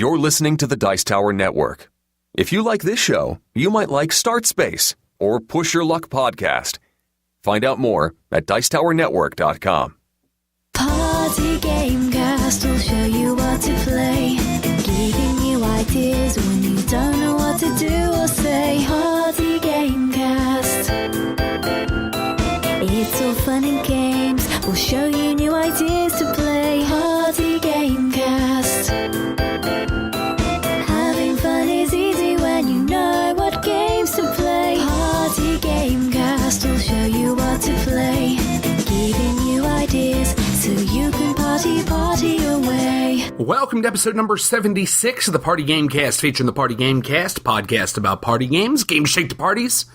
You're listening to the Dice Tower Network. If you like this show, you might like Start Space or Push Your Luck Podcast. Find out more at dicetowernetwork.com. Party Gamecast will show you what to play, giving you ideas when you don't know what to do or say. Party Gamecast. It's all fun and games. We'll show you new ideas to play. Party Gamecast. Having fun is easy when you know what games to play. Party Gamecast will show you what to play, giving you ideas so you can party away. Welcome to episode number 76 of the Party Gamecast, featuring the Party Gamecast, podcast about party games, games shaped to parties.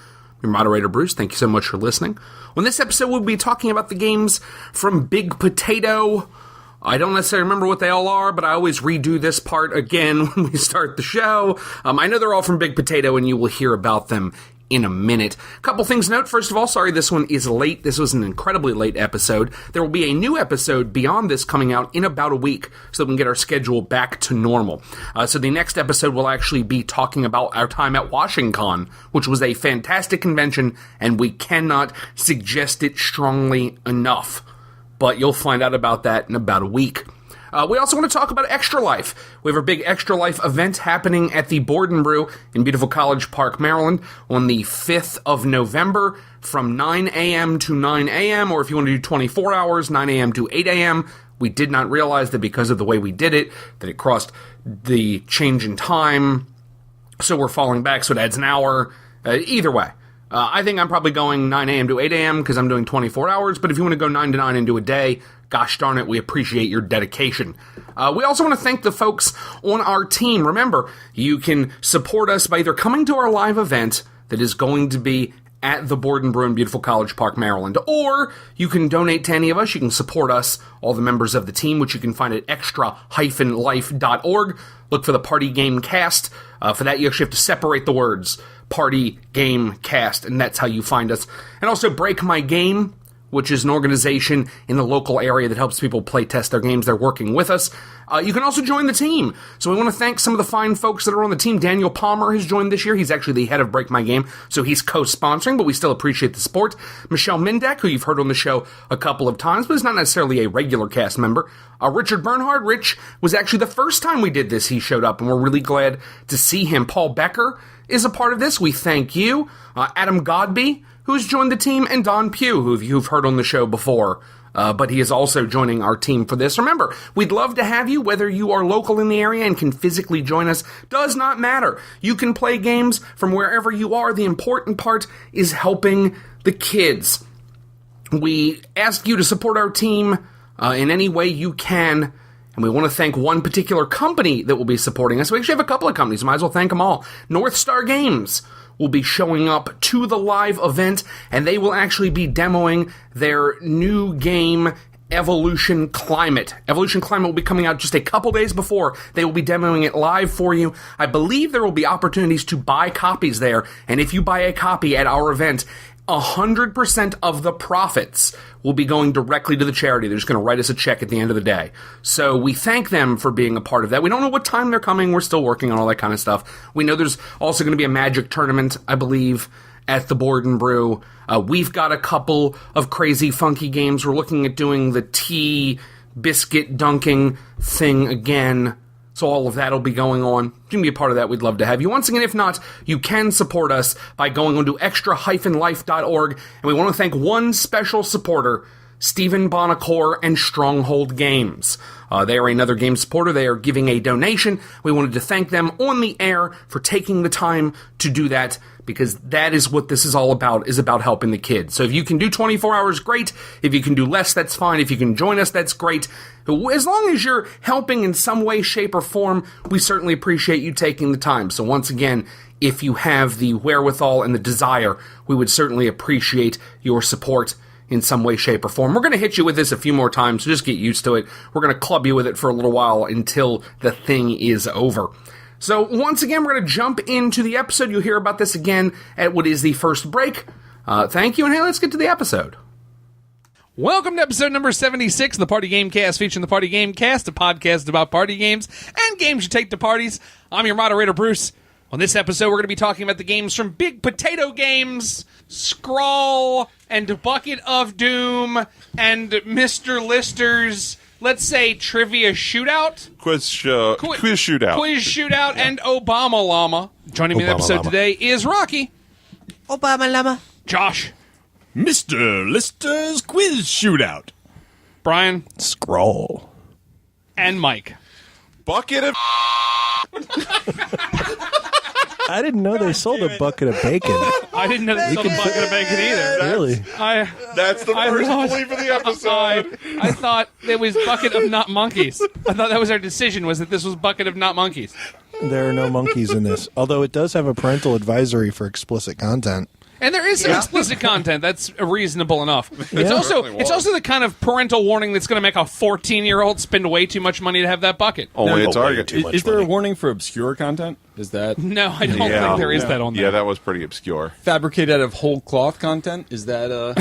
Your moderator, Bruce, thank you so much for listening. On this episode, we'll be talking about the games from Big Potato. I don't necessarily remember what they all are, but I always redo this part again when we start the show. I know they're all from Big Potato, and you will hear about them in a minute. A couple things to note. First of all, sorry this one is late. This was an incredibly late episode. There will be a new episode beyond this coming out in about a week so that we can get our schedule back to normal. So the next episode will actually be talking about our time at WashingCon, which was a fantastic convention, and we cannot suggest it strongly enough. But you'll find out about that in about a week. We also want to talk about Extra Life. We have a big Extra Life event happening at the Board and Brew in beautiful College Park, Maryland, on the 5th of November from 9 a.m. to 9 a.m., or if you want to do 24 hours, 9 a.m. to 8 a.m. We did not realize that because of the way we did it, that it crossed the change in time, so we're falling back, so it adds an hour. Either way. I think I'm probably going 9 a.m. to 8 a.m. because I'm doing 24 hours, but if you want to go 9 to 9 and do a day, gosh darn it, we appreciate your dedication. We also want to thank the folks on our team. Remember, you can support us by either coming to our live event that is going to be at the Board and Brew in beautiful College Park, Maryland, or you can donate to any of us. You can support us, all the members of the team, which you can find at extra-life.org. Look for the Party Game Cast. For that, you actually have to separate the words. Party Game Cast, and that's how you find us. And also Break My Game, which is an organization in the local area that helps people play test their games. They're working with us. You can also join the team. So we want to thank some of the fine folks that are on the team. Daniel Palmer has joined this year. He's actually the head of Break My Game, so he's co-sponsoring, but we still appreciate the support. Michelle Mindek, who you've heard on the show a couple of times, but is not necessarily a regular cast member. Richard Bernhard. Rich was actually the first time we did this. He showed up, and we're really glad to see him. Paul Becker is a part of this. We thank you. Adam Godby, who's joined the team, and Don Pugh, who you've heard on the show before, but he is also joining our team for this. Remember, we'd love to have you, whether you are local in the area and can physically join us. Does not matter. You can play games from wherever you are. The important part is helping the kids. We ask you to support our team in any way you can. And we want to thank one particular company that will be supporting us. We actually have a couple of companies. Might as well thank them all. North Star Games will be showing up to the live event, and they will actually be demoing their new game, Evolution Climate. Evolution Climate will be coming out just a couple days before. They will be demoing it live for you. I believe there will be opportunities to buy copies there, and if you buy a copy at our event, 100% of the profits will be going directly to the charity. They're just going to write us a check at the end of the day. So we thank them for being a part of that. We don't know what time they're coming. We're still working on all that kind of stuff. We know there's also going to be a Magic tournament, I believe, at the Board and Brew. We've got a couple of crazy, funky games. We're looking at doing the tea biscuit dunking thing again. So all of that will be going on. You can be a part of that. We'd love to have you. Once again, if not, you can support us by going on to extra-life.org. And we want to thank one special supporter, Stephen Bonacore and Stronghold Games. They are another game supporter. They are giving a donation. We wanted to thank them on the air for taking the time to do that, because that is what this is all about, is about helping the kids. So if you can do 24 hours, great. If you can do less, that's fine. If you can join us, that's great. As long as you're helping in some way, shape, or form, we certainly appreciate you taking the time. So once again, if you have the wherewithal and the desire, we would certainly appreciate your support in some way, shape, or form. We're going to hit you with this a few more times, so just get used to it. We're going to club you with it for a little while until the thing is over. So once again, we're going to jump into the episode. You'll hear about this again at what is the first break. Thank you, and hey, let's get to the episode. Welcome to episode number 76 of the Party Game Cast, featuring the Party Game Cast, a podcast about party games and games you take to parties. I'm your moderator, Bruce. On this episode, we're going to be talking about the games from Big Potato Games, Scrawl, and Bucket of Doom, and Mr. Lister's, let's say, Trivia Shootout? Quiz Shootout. Quiz Shootout, and Obama Llama. Joining me in the episode today is Rocki. Obama Llama. Josh. Mr. Lister's Quiz Shootout. Brian. Scrawl. And Mike. Bucket of... I didn't know they sold a bucket of bacon. I didn't know they sold a bucket of bacon either. Really? That's the first belief of the episode. I thought it was Bucket of Not Monkeys. I thought that was our decision, was that this was Bucket of Not Monkeys. There are no monkeys in this. Although it does have a parental advisory for explicit content. And there is some explicit content. That's reasonable enough. It's also the kind of parental warning that's going to make a 14-year-old spend way too much money to have that bucket. Only it's Target. Is there a warning for obscure content? Is that No, I don't think there is that on there. Yeah, that was pretty obscure. fabricated out of whole cloth content? Is that no,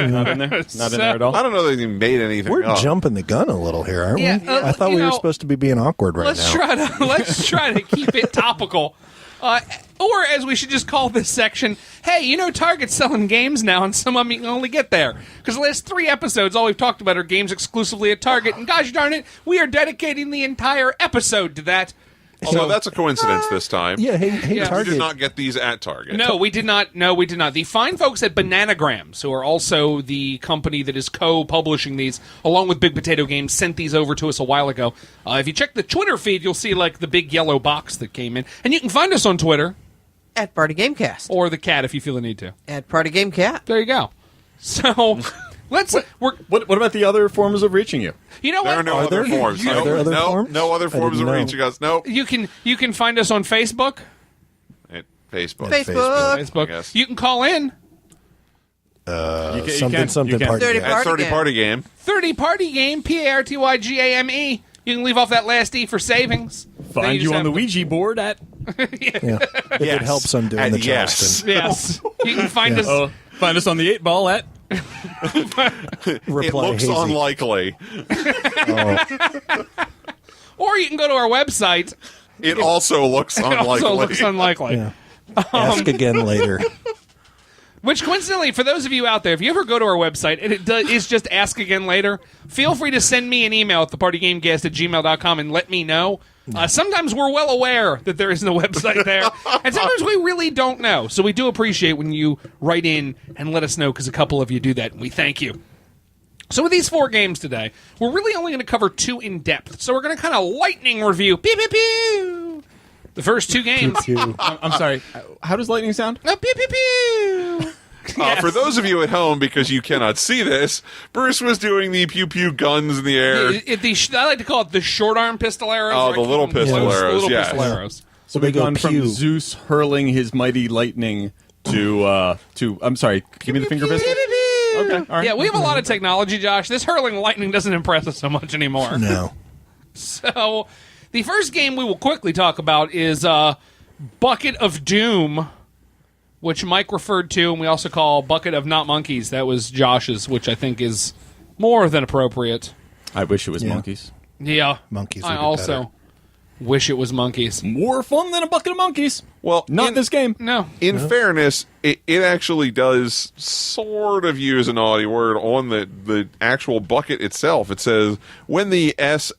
not in there? Not in there at all? I don't know that they made anything We're up. jumping the gun a little here, aren't we? I thought we were supposed to be being awkward right now. Let's try to keep it topical. Or, as we should just call this section, hey, you know Target's selling games now, and some of them you can only get there. Because the last 3 episodes, all we've talked about are games exclusively at Target, and gosh darn it, we are dedicating the entire episode to that. So that's a coincidence this time. Yeah, hey, Yeah. We Target. did not get these at Target. No, we did not. The fine folks at Bananagrams, who are also the company that is co-publishing these, along with Big Potato Games, sent these over to us a while ago. If you check the Twitter feed, you'll see like the big yellow box that came in. And you can find us on Twitter. At Party Gamecast. Or the cat, if you feel the need to. At Party Game Cat. There you go. So, let's... What about the other forms of reaching you? You know what? There are no other forms. Are there other forms? No other forms of know. reaching us. Nope. You can find us on Facebook. At Facebook. Facebook. Yes. You can call in. Something party. 30 game. At 30 Party Game. 30 Party Game, PARTYGAME. You can leave off that last E for savings. Then Find you just on the have- Ouija board at... Yeah. If it helps, I'm doing the Charleston. Yes. You can find us... Find us on the 8-ball at... It Reply looks hazy. unlikely. Or you can go to our website. It also looks It unlikely. also looks unlikely. Yeah. Ask again later. Which, coincidentally, for those of you out there, if you ever go to our website and it is just ask again later, feel free to send me an email at thepartygamecast@gmail.com and let me know. Sometimes we're well aware that there isn't a website there, and sometimes we really don't know. So we do appreciate when you write in and let us know, because a couple of you do that, and we thank you. So with these 4 games today, we're really only going to cover 2 in depth. So we're going to kind of lightning review. Pew, pew, pew. The first 2 games. Pew. I'm sorry. How does lightning sound? Oh, pew, pew, pew. Yes. For those of you at home, because you cannot see this, Bruce was doing the pew-pew guns in the air. I like to call it the short arm pistol arrows. Oh, or the little pistol arrows, Little yes. pistol arrows. So they we've go gone from pew. Zeus hurling his mighty lightning to I'm sorry, give me the finger pistol. Okay, all right. Yeah, we have a lot of technology, Josh. This hurling lightning doesn't impress us so much anymore. No. So, the first game we will quickly talk about is Bucket of Doom, which Mike referred to, and we also call Bucket of Not Monkeys. That was Josh's, which I think is more than appropriate. I wish it was Yeah. monkeys. Yeah. Monkeys I would be also better. wish it was monkeys. More fun than a bucket of monkeys. Well, Not this game. No. In fairness, it actually does sort of use a naughty word on the actual bucket itself. It says, when the S***T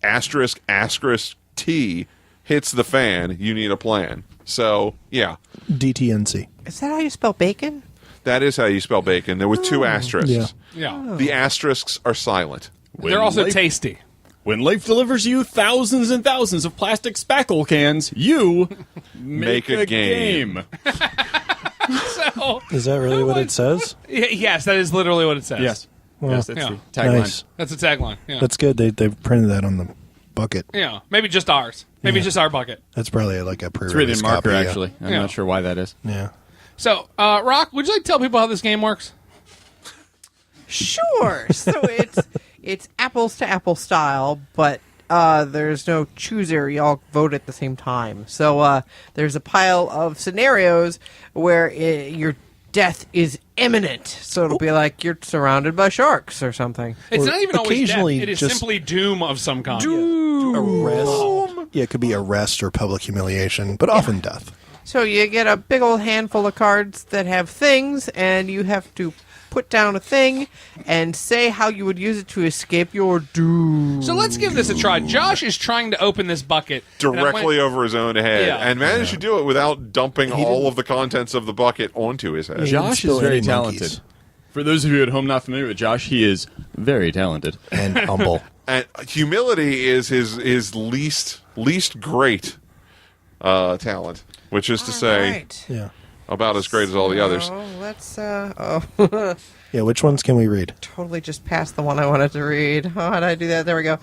hits the fan, you need a plan. So, yeah, DTNC. Is that how you spell bacon? that is how you spell bacon. There were 2 asterisks. Yeah. Yeah. The asterisks are silent. They're also life- tasty. When life delivers you thousands and thousands of plastic spackle cans, you make a game. So, Is that really what it says? yes, that is literally what it says. Yes. Yes, that's Yeah. the tagline. Nice. That's a tagline. Yeah. That's good. They printed that on the bucket. Yeah. Maybe just ours. Maybe just our bucket. That's probably like a pre-release It's written in marker, copy, yeah. actually. I'm Yeah. not sure why that is. Yeah. So, Rock, would you like to tell people how this game works? Sure. So it's apples to apple style, but there's no chooser. Y'all vote at the same time. So there's a pile of scenarios where you're death is imminent. So it'll be like you're surrounded by sharks or something. It's Or not even always death. occasionally It is just- simply doom of some kind. Arrest. Yeah, it could be arrest or public humiliation, but often death. So you get a big old handful of cards that have things, and you have to put down a thing and say how you would use it to escape your doom. So let's give this a try. Josh is trying to open this bucket and I Directly went- over his own head, Yeah. and managed to do it without dumping all of the contents of the bucket onto his head. didn't Josh spill is very any talented. monkeys. For those of you at home not familiar with Josh, he is very talented. And humble. And humility is his least great talent, which is to say Right. Yeah. about as great as all the others. Oh, let's Yeah, which ones can we read? totally just passed the one I wanted to read. How did I do that? There we go.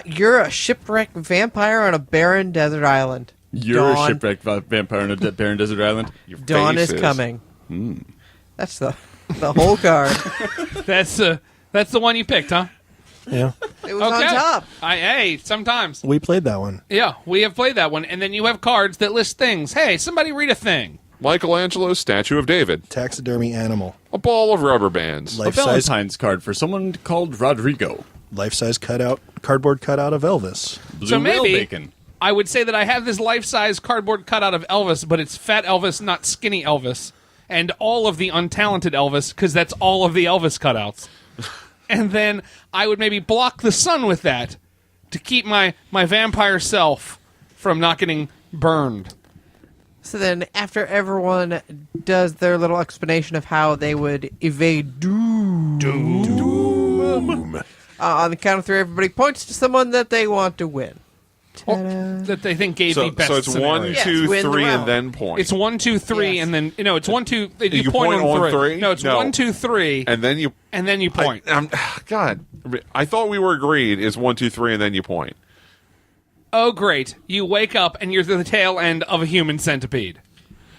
You're a shipwrecked vampire on a barren desert island. You're Dawn. a shipwrecked vampire on a barren desert island. Dawn face is is. coming. That's the whole card. That's the one you picked, huh? Yeah. It was on top. Hey, sometimes. We played that one. Yeah, we have played that one. And then you have cards that list things. Hey, somebody read a thing. Michelangelo's Statue of David, Taxidermy animal. a ball of rubber bands, A Life-size Valentine's card for someone called Rodrigo. cardboard cutout of Elvis. Blue So whale maybe bacon. I would say that I have this life-size cardboard cutout of Elvis, but it's fat Elvis, not skinny Elvis. And all of the untalented Elvis, because that's all of the Elvis cutouts. And then I would maybe block the sun with that to keep my vampire self from not getting burned. So then, after everyone does their little explanation of how they would evade doom, on the count of three, everybody points to someone that they want to win. Ta-da. That they think gave me So, best so it's scenario. 1, Yes, 2, win the 3, round. and then point. It's 1, 2, 3, Yes. and then it's 1, 2. You, You point point on on three? No, it's No. 1, 2, 3, and then you and then you point. God, I thought we were agreed. It's 1, 2, 3, and then you point. Oh, great! You wake up and you're the tail end of a human centipede.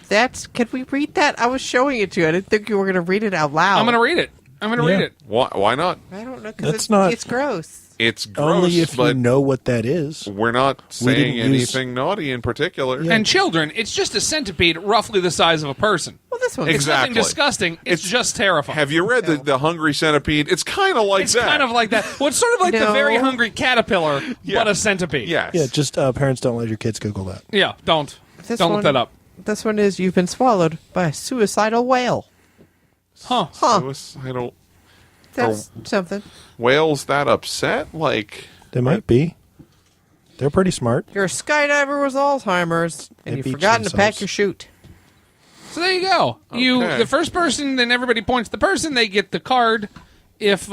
Can we read that? I was showing it to you. I didn't think you were going to read it out loud. I'm going to read it. read it. Why not? I don't know, because That's it's gross. It's gross, Only if you but know what that is. we're not saying didn't use- anything naughty in particular. Yeah. And children, it's just a centipede roughly the size of a person. Well, this one It's Exactly. nothing disgusting. It's just terrifying. Have you read the Hungry Centipede? It's kind of like It's that. kind of like that. Well, it's sort of like the No. very hungry caterpillar, Yeah. but a centipede. Yes. Yeah, just parents don't let your kids Google that. Yeah, don't. This Don't one- look that up. This one is you've been swallowed by a suicidal whale. Huh. Suicidal That's something. whales that upset? Like, They might be. They're pretty smart. You're a skydiver with Alzheimer's, and They you've beach forgotten to pack themselves. your chute. So there you go. Okay. The first person, then everybody points to the person, they get the card. If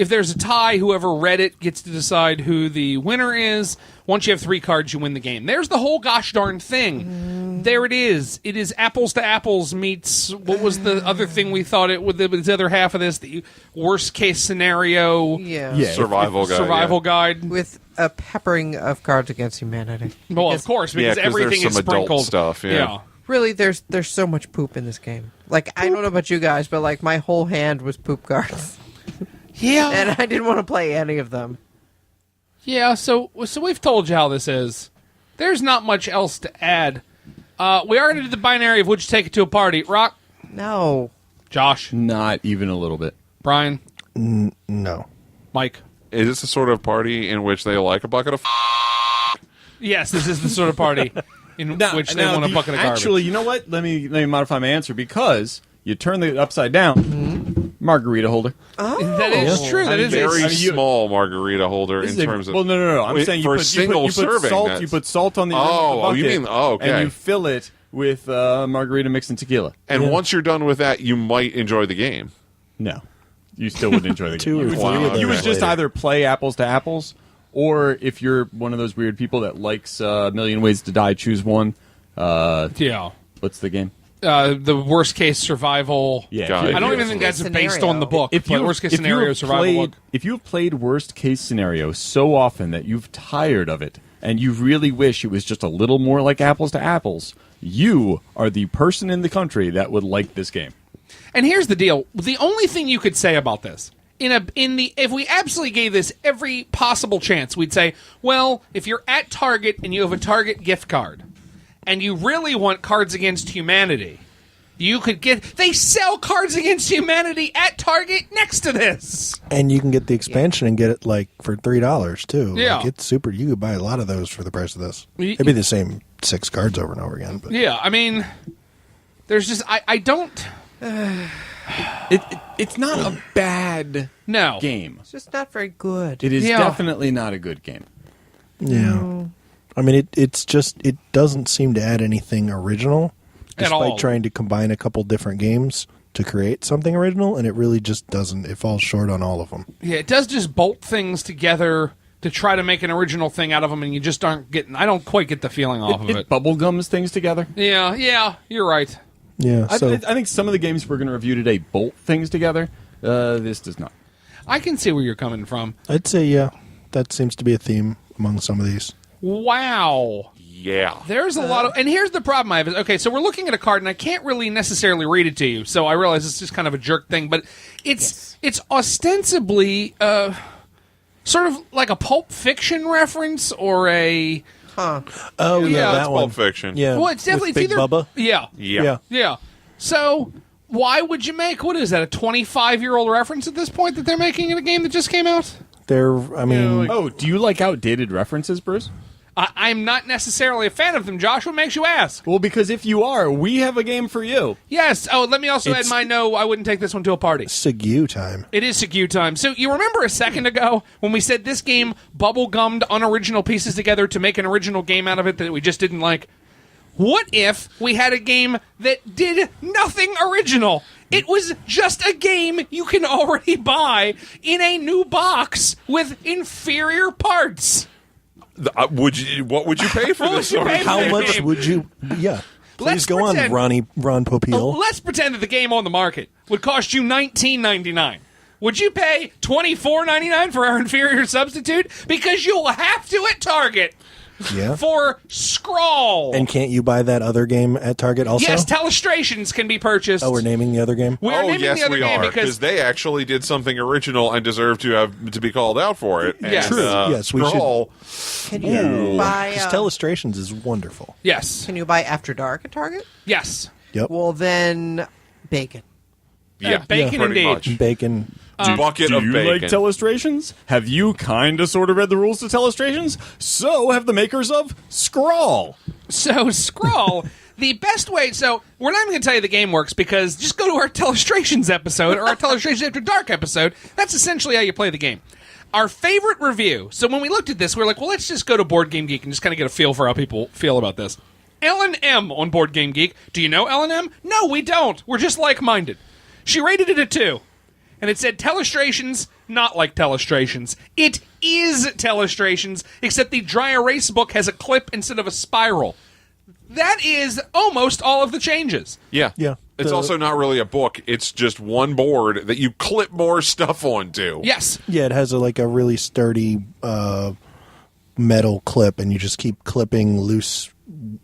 there's a tie, whoever read it gets to decide who the winner is. Once you have 3 cards, you win the game. There's the whole gosh darn thing. There it is. It is apples to apples meets, what was the other thing we thought it would, the other half of this, the worst case scenario Yeah. survival guide. survival guide. With a peppering of cards against humanity. Well, of Because course, Yeah, because 'cause everything there's is some adult sprinkled. stuff, yeah. Really, there's so much poop in this game. Like, I don't know about you guys, but like my whole hand was poop cards. Yeah. And I didn't want to play any of them. Yeah, so we've told you how this is. There's not much else to add. We already did the binary of would you take it to a party. Rock, No. Josh, Not even a little bit. Brian, No. Mike. Is this the sort of party in which they like a bucket of Yes, this is the sort of party in which they want a bucket of garbage. Actually, you know what? Let me modify my answer because you turn it upside down. Margarita holder. that is true. That is very you- small margarita holder This in is a- terms of... well, no. I'm Wait, saying for you a put, single you put serving, salt. that's- You put salt on the rim of the Oh, you bucket, mean- oh, okay. and you fill it with margarita mixed in tequila. And once you're done with that, you might enjoy the game. No, you still wouldn't enjoy the Two game. or You three would, of you would those just later. either play apples to apples, or if you're one of those weird people that likes A Million Ways to Die, choose one. Yeah. What's the game? The worst case survival. Yeah, God, if you- I don't Yeah. even think that's Scenario. based on the book. If but you worst case if scenario you've survival played, book. if you've played worst case scenario so often that you've tired of it and you really wish it was just a little more like apples to apples, you are the person in the country that would like this game. And here's the deal: the only thing you could say about this, if we absolutely gave this every possible chance, we'd say, well, if you're at Target and you have a Target gift card, and you really want Cards Against Humanity, You could get... They sell Cards Against Humanity at Target next to this. And you can get the expansion and get it like for $3 too. Yeah. Like, it's super. You could buy a lot of those for the price of this. It'd be the same 6 cards over and over again. But. Yeah, I mean, there's just... I don't... It's not a bad game. It's just not very good. It is definitely not a good game. Yeah. I mean, it doesn't seem to add anything original, At all. despite trying to combine a couple different games to create something original, and it really just doesn't. It falls short on all of them. Yeah, it does just bolt things together to try to make an original thing out of them, and you just aren't getting... I don't quite get the feeling off of it. It bubblegums things together. Yeah, you're right. Yeah, so I think some of the games we're going to review today bolt things together. This does not. I can see where you're coming from. I'd say, that seems to be a theme among some of these. Wow. Yeah. There's a lot of... And here's the problem I have. Okay, so we're looking at a card, and I can't really necessarily read it to you, so I realize it's just kind of a jerk thing, but it's ostensibly sort of like a Pulp Fiction reference or a... Oh, Yeah, that It's one. Pulp Fiction. Yeah. Well, it's definitely... With Big it's either, Bubba. Yeah. Yeah. So... Why would you make, what is that, a 25-year-old reference at this point that they're making in a game that just came out? I mean, Oh, do you like outdated references, Bruce? I'm not necessarily a fan of them, Josh. What makes you ask? Well, because if you are, we have a game for you. Yes. Oh, let me also add my no, I wouldn't take this one to a party. Segue time. It is Segue time. So you remember a second ago when we said this game bubble-gummed unoriginal pieces together to make an original game out of it that we just didn't like? What if we had a game that did nothing original? It was just a game you can already buy in a new box with inferior parts. What would you pay for What this? would you pay for How the much game? would you? Yeah. Please Let's go on, pretend- Ron Popeil. Let's pretend that the game on the market would cost you $19.99. Would you pay $24.99 for our inferior substitute? Because you'll have to at Target. Yeah. For Scrawl. And can't you buy that other game at Target also? Yes, Telestrations can be purchased. Oh, we're naming the other game? We are Oh, naming yes, the other we game are, because they actually did something original and deserve to be called out for it. Yes. And, True. Yes, we should. Scrawl, Can you buy? Because Telestrations is wonderful. yes, Can you buy After Dark at Target? yes, Yep. Well, then bacon. yeah, bacon pretty indeed. much. Bacon. Bucket Do of you bacon. like Telestrations? Have you kind of sort of read the rules to Telestrations? So have the makers of Scrawl. So Scrawl, the best way. So we're not even going to tell you the game works because just go to our Telestrations episode or our Telestrations After Dark episode. That's essentially how you play the game. Our favorite review. So when we looked at this, we were like, well, let's just go to Board Game Geek and just kind of get a feel for how people feel about this. L&M on Board Game Geek. Do you know L&M? No, we don't. We're just like-minded. She rated it a 2. And it said Telestrations, not like Telestrations. It is Telestrations, except the dry erase book has a clip instead of a spiral. That is almost all of the changes. Yeah. Yeah. It's also not really a book. It's just one board that you clip more stuff onto. Yes. Yeah, it has a really sturdy metal clip, and you just keep clipping loose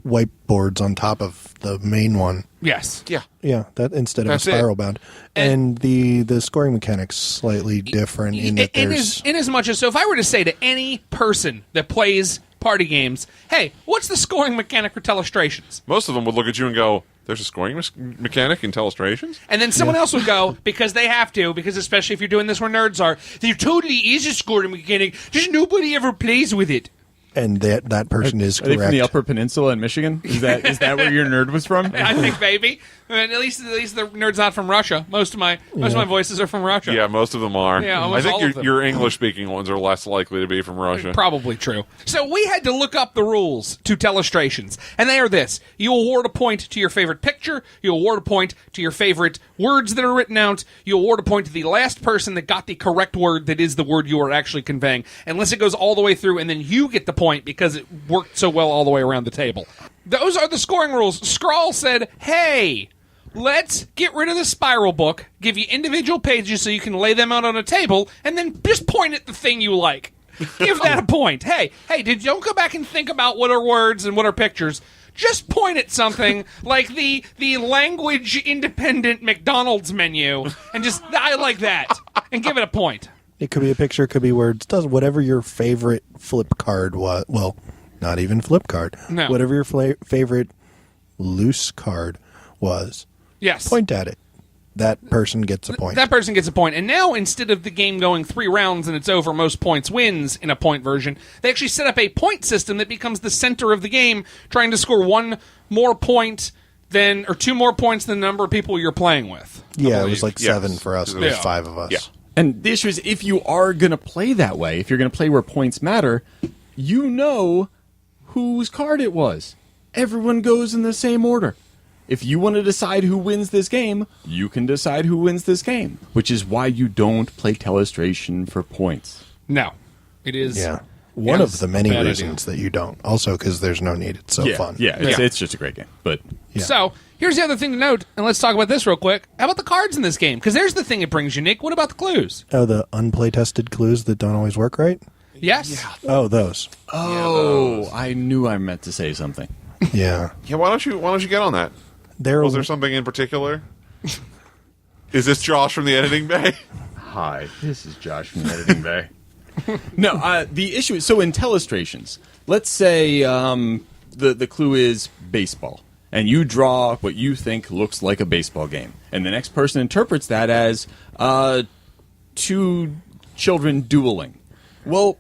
whiteboards on top of the main one. Yes. Yeah. Yeah, that instead of That's a it. spiral bound. And the scoring mechanics slightly different in that there's In as much as, so if I were to say to any person that plays party games, hey, what's the scoring mechanic for Telestrations? Most of them would look at you and go, there's a scoring mechanic in Telestrations? And then someone else would go, because they have to, because especially if you're doing this where nerds are, there totally is a scoring mechanic, just nobody ever plays with it. and that person is Are they correct. from the Upper Peninsula in Michigan? Is that where your nerd was from? I think maybe. And at least the nerd's not from Russia. Most of my voices are from Russia. Yeah, most of them are. Yeah, I almost all of think them. your English-speaking ones are less likely to be from Russia. Probably true. So we had to look up the rules to Telestrations, and they are this. You award a point to your favorite picture, you award a point to your favorite words that are written out, you award a point to the last person that got the correct word that is the word you are actually conveying, unless it goes all the way through, and then you get the point because it worked so well all the way around the table. Those are the scoring rules. Scrawl said, hey, let's get rid of the spiral book, give you individual pages so you can lay them out on a table, and then just point at the thing you like. Give that a point. Hey, don't go back and think about what are words and what are pictures. Just point at something like the language-independent McDonald's menu, and just, I like that, and give it a point. It could be a picture, it could be words. Does whatever your favorite flip card was. Well, not even flip card. No. Whatever your favorite loose card was. Yes. point at it. That person gets a point. That person gets a point. And now, instead of the game going 3 rounds and it's over, most points wins in a point version, they actually set up a point system that becomes the center of the game, trying to score 1 more point or 2 more points than the number of people you're playing with. Yeah, it was like Yes. 7 for us. It was Yeah. 5 of us. Yeah. And the issue is, if you are going to play that way, if you're going to play where points matter, you know whose card it was. Everyone goes in the same order. If you want to decide who wins this game, you can decide who wins this game, which is why you don't play Telestration for points. No. It is... Yeah. One Yes, of the many bad reasons that you don't. Also, because there's no need. It's so fun. Yeah, it's just a great game. But Yeah. So, here's the other thing to note, and let's talk about this real quick. How about the cards in this game? Because there's the thing it brings you, Nick. What about the clues? Oh, the unplay-tested clues that don't always work right? Yes? Oh, those. I knew I meant to say something. Yeah. Yeah, why don't you get on that? Was there something in particular? Is this Josh from the editing bay? Hi, this is Josh from the Editing Bay. No, the issue is, so in Telestrations, let's say the clue is baseball, and you draw what you think looks like a baseball game, and the next person interprets that as 2 children dueling. Well,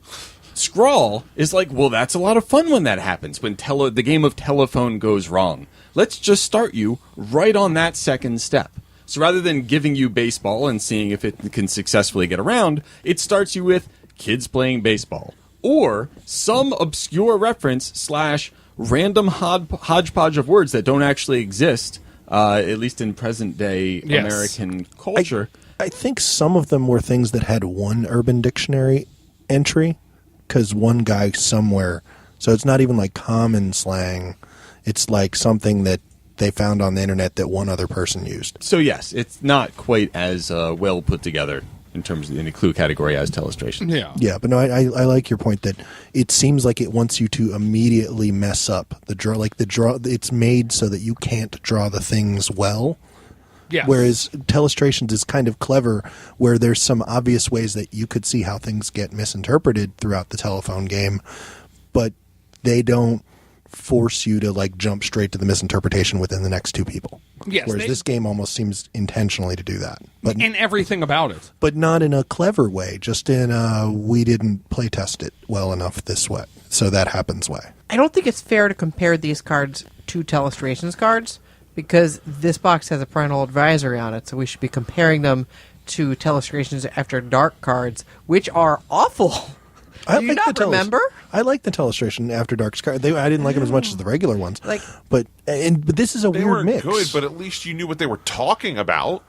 Scrawl is like, well, that's a lot of fun when that happens, when the game of telephone goes wrong. Let's just start you right on that second step. So rather than giving you baseball and seeing if it can successfully get around, it starts you with kids playing baseball. Or some obscure reference / random hodgepodge of words that don't actually exist, at least in present-day American culture. I think some of them were things that had one Urban Dictionary entry, because one guy somewhere... So it's not even like common slang. It's like something that they found on the internet that one other person used. So yes, it's not quite as well put together in terms of in the clue category as Telestration. Yeah. Yeah, but no, I like your point that it seems like it wants you to immediately mess up the draw. Like the draw, it's made so that you can't draw the things well. Yeah. Whereas Telestrations is kind of clever, where there's some obvious ways that you could see how things get misinterpreted throughout the telephone game, but they don't force you to like jump straight to the misinterpretation within the next 2 people. Yes, Whereas this game almost seems intentionally to do that, but And everything about it. but not in a clever way. Just in a we didn't play test it well enough this way, so that happens way. I don't think it's fair to compare these cards to Telestrations cards, because this box has a parental advisory on it, so we should be comparing them to Telestrations After Dark cards, which are awful. Do you not remember? I like the Telestration After Dark's card. I didn't like them as much as the regular ones. But this is a They weird were mix. good, but at least you knew what they were talking about.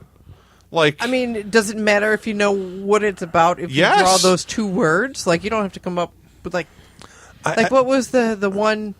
Like, I mean, does it matter if you know what it's about if Yes. you draw those 2 words? Like, you don't have to come up with, what was the one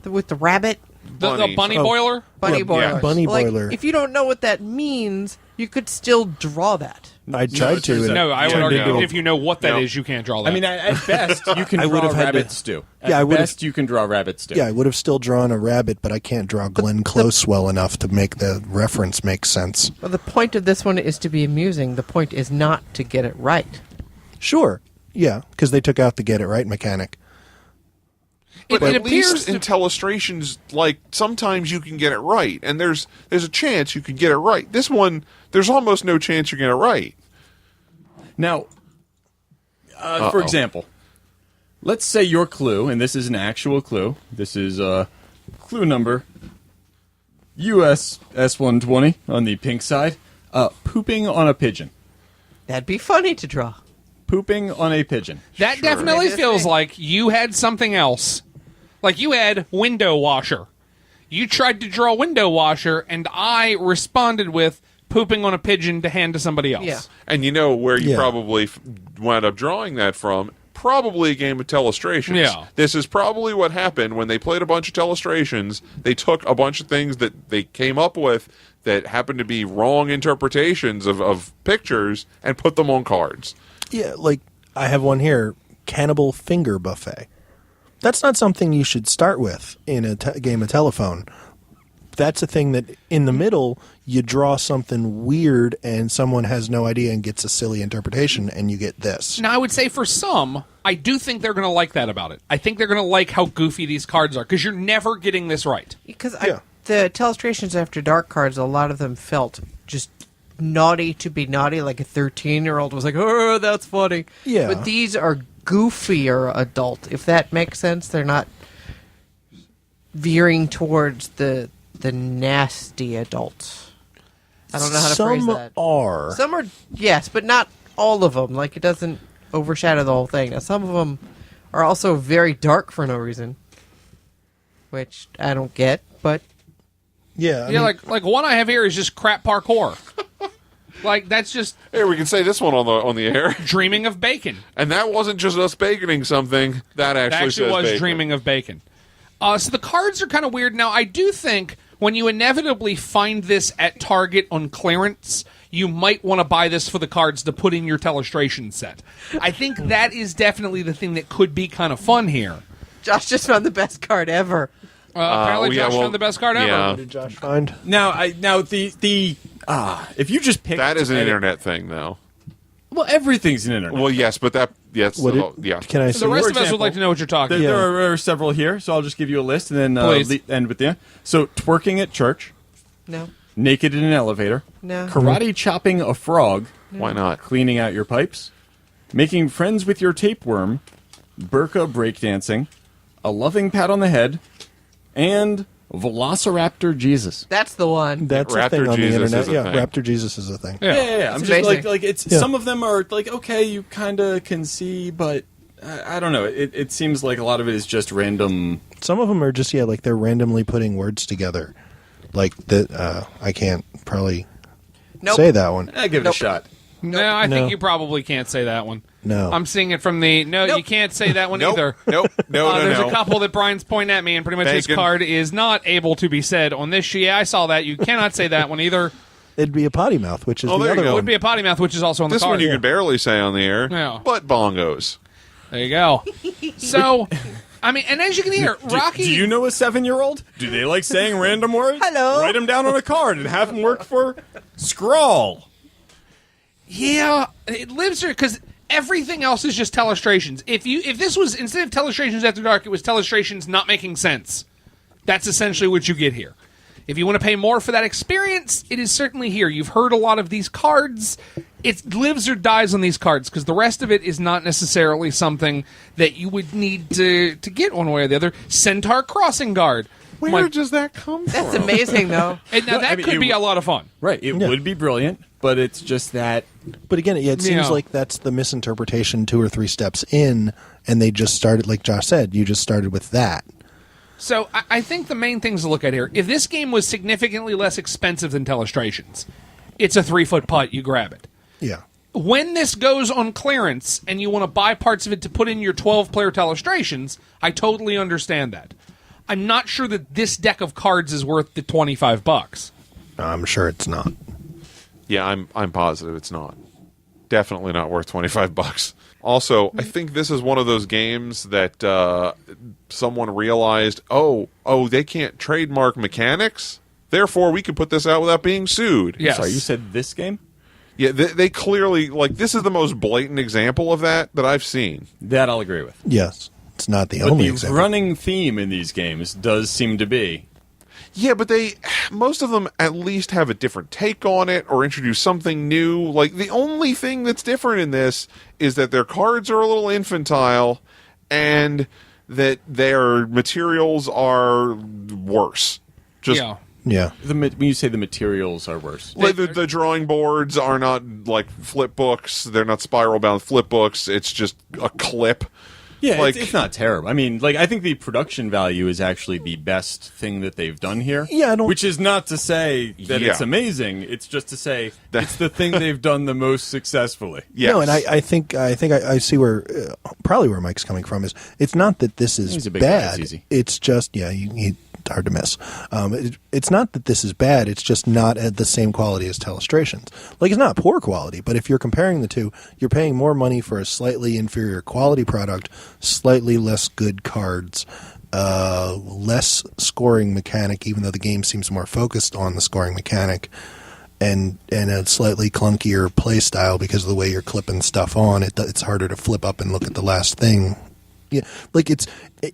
with the rabbit? The bunny boiler? Bunny boiler. Bunny Like, boiler. if you don't know what that means, you could still draw that. I tried to. and No, I would turned argue into a- if you know what that No. is, you can't draw that. I mean, at best, you can I would draw have had to- rabbit stew. At Yeah, I would have- best, you can draw rabbit stew. Yeah, I would have still drawn a rabbit, but I can't draw Glenn Close well enough to make the reference make sense. Well, the point of this one is to be amusing. The point is not to get it right. Sure. Yeah, because they took out the get it right mechanic. but it at least appears in Telestrations, like, sometimes you can get it right, and there's a chance you could get it right. This one, there's almost no chance you're going to get it right. Now, for example, let's say your clue, and this is an actual clue. This is clue number US S120 on the pink side. Pooping on a pigeon. That'd be funny to draw. Pooping on a pigeon. that definitely Maybe feels that's me. like you had something else. Like you had window washer. You tried to draw window washer, and I responded with pooping on a pigeon to hand to somebody else. Yeah. And you know where you Yeah. probably wound up drawing that from? Probably a game of Telestrations. Yeah. This is probably what happened when they played a bunch of Telestrations. They took a bunch of things that they came up with that happened to be wrong interpretations of pictures and put them on cards. Yeah, like I have one here, Cannibal Finger Buffet. That's not something you should start with in a game of telephone. That's a thing that in the middle you draw something weird and someone has no idea and gets a silly interpretation and you get this. Now, I would say for some, I do think they're going to like that about it. I think they're going to like how goofy these cards are, because you're never getting this right. Because Yeah. the Telestrations After Dark cards, a lot of them felt just naughty to be naughty, like a 13-year-old was like, oh, that's funny. Yeah. But these are goofier adult, if that makes sense. They're not veering towards the nasty adult. I don't know how to phrase that. Some are, yes, but not all of them. Like, it doesn't overshadow the whole thing. Now, some of them are also very dark for no reason, which I don't get, but... Yeah, I Yeah, mean, like one I have here is just crap parkour. Like, that's just Here, we can say this one on the air. dreaming of bacon. And that wasn't just us baconing something. That That actually actually says was bacon. dreaming of bacon. So the cards are kind of weird. Now, I do think when you inevitably find this at Target on clearance, you might want to buy this for the cards to put in your Telestration set. I think that is definitely the thing that could be kind of fun here. Josh just found the best card ever. Apparently, yeah, Josh well, found the best card ever. yeah. what did Josh find? Now if you just pick That is an internet thing, though. Well, everything's an internet. Well, yes, but yes, What did, yeah. Can I see? The rest For of us would example, like to know what you're talking There, about. there are several here, so I'll just give you a list and then Please. end with you. So, twerking at church, No. naked in an elevator, No. karate chopping a frog, Why not? cleaning out your pipes, making friends with your tapeworm, burqa breakdancing, a loving pat on the head, and Velociraptor Jesus. That's the one. That's a Raptor thing on Jesus the internet. is a Yeah, thing. Raptor Jesus is a thing. Yeah. I'm It's just amazing. like it's Yeah. some of them are like okay, you kind of can see, but I don't know. It seems like a lot of it is just random. Some of them are just like they're randomly putting words together. Like that, I can't probably Nope. say that one. Give it Nope. a shot. No, I No. think you probably can't say that one. No. I'm seeing it from the... No, you can't say that one either. Nope. No. There's a couple that Brian's pointing at me, and pretty much his Bacon. card is not able to be said on this sheet. Yeah, I saw that. You cannot say that one either. It'd be a potty mouth, which is Oh, the there you other go. It one. would be a potty mouth, which is also on This the card. one you can barely say on the air. Yeah. But bongos. There you go. So, I mean, and as you can hear, Rocki... Do you know a 7-year-old? Do they like saying random words? Hello. Write them down on a card and have them work for Scrawl. Yeah, it lives there because everything else is just Telestrations. If this was, instead of Telestrations After Dark, it was Telestrations not making sense. That's essentially what you get here. If you want to pay more for that experience, it is certainly here. You've heard a lot of these cards. It lives or dies on these cards because the rest of it is not necessarily something that you would need to get one way or the other. Centaur Crossing Guard. Where does that come from? That's amazing, though. And now No, that I mean, could it be a w- lot of fun. Right. It would be brilliant, but it's just that. But again, it seems Yeah. like that's the misinterpretation 2 or 3 steps in, and they just started, like Josh said, you just started with that. So I think the main things to look at here, if this game was significantly less expensive than Telestrations, it's a 3-foot putt, you grab it. Yeah. When this goes on clearance and you want to buy parts of it to put in your 12-player Telestrations, I totally understand that. I'm not sure that this deck of cards is worth the $25. I'm sure it's not. Yeah, I'm positive it's not. Definitely not worth $25. Also, I think this is one of those games that someone realized, oh, they can't trademark mechanics. Therefore, we can put this out without being sued. Yes. Sorry, you said this game? Yeah, they clearly, like, this is the most blatant example of that I've seen. That I'll agree with. Yes. It's not the But only the example. running theme in these games does seem to be. Yeah, but most of them at least have a different take on it or introduce something new. Like, the only thing that's different in this is that their cards are a little infantile and that their materials are worse. Just Yeah. Yeah. When you say the materials are worse. like the drawing boards are not like flip books. They're not spiral bound flip books. It's just a clip. Yeah, like- it's not terrible. I mean, I think the production value is actually the best thing that they've done here. Yeah, I don't- Which is not to say that Yeah. it's amazing. It's just to say it's the thing they've done the most successfully. Yes. No, and I think I see where probably where Mike's coming from is it's not that this is He's a big guy, bad. it's easy. It's just it's hard to miss. It's not that this is bad. It's just not at the same quality as Telestrations. Like it's not poor quality, but if you're comparing the two, you're paying more money for a slightly inferior quality product, slightly less good cards, less scoring mechanic. Even though the game seems more focused on the scoring mechanic. And a slightly clunkier play style because of the way you're clipping stuff on. It's harder to flip up and look at the last thing. Yeah, like it's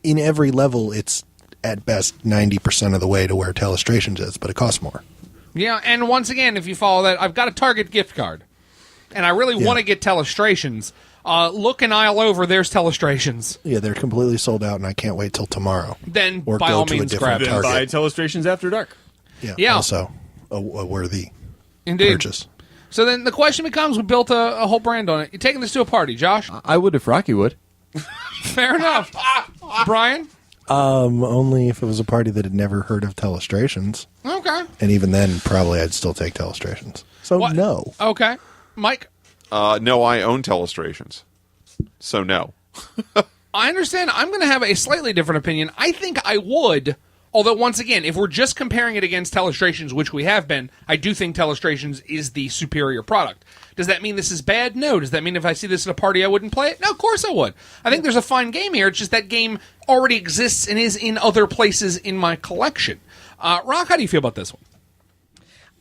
in every level. It's at best 90% of the way to where Telestrations is, but it costs more. Yeah, and once again, if you follow that, I've got a Target gift card, and I really want to get Telestrations. Look an aisle over, there's Telestrations. Yeah, they're completely sold out, and I can't wait till tomorrow. Then, or by go all to a means, different grab it. Then Target. buy Telestrations After Dark. Yeah. Also a worthy Indeed. purchase. So then the question becomes, we built a whole brand on it. You taking this to a party, Josh? I would if Rocki would. Fair enough. Brian? Only if it was a party that had never heard of Telestrations. Okay. And even then, probably I'd still take Telestrations. So What? no. Okay. Mike? No, I own Telestrations. So no. I understand. I'm going to have a slightly different opinion. I think I would, although once again, if we're just comparing it against Telestrations, which we have been, I do think Telestrations is the superior product. Does that mean this is bad? No. Does that mean if I see this at a party I wouldn't play it? No, of course I would. I think there's a fine game here. It's just that game already exists and is in other places in my collection. Rock, how do you feel about this one?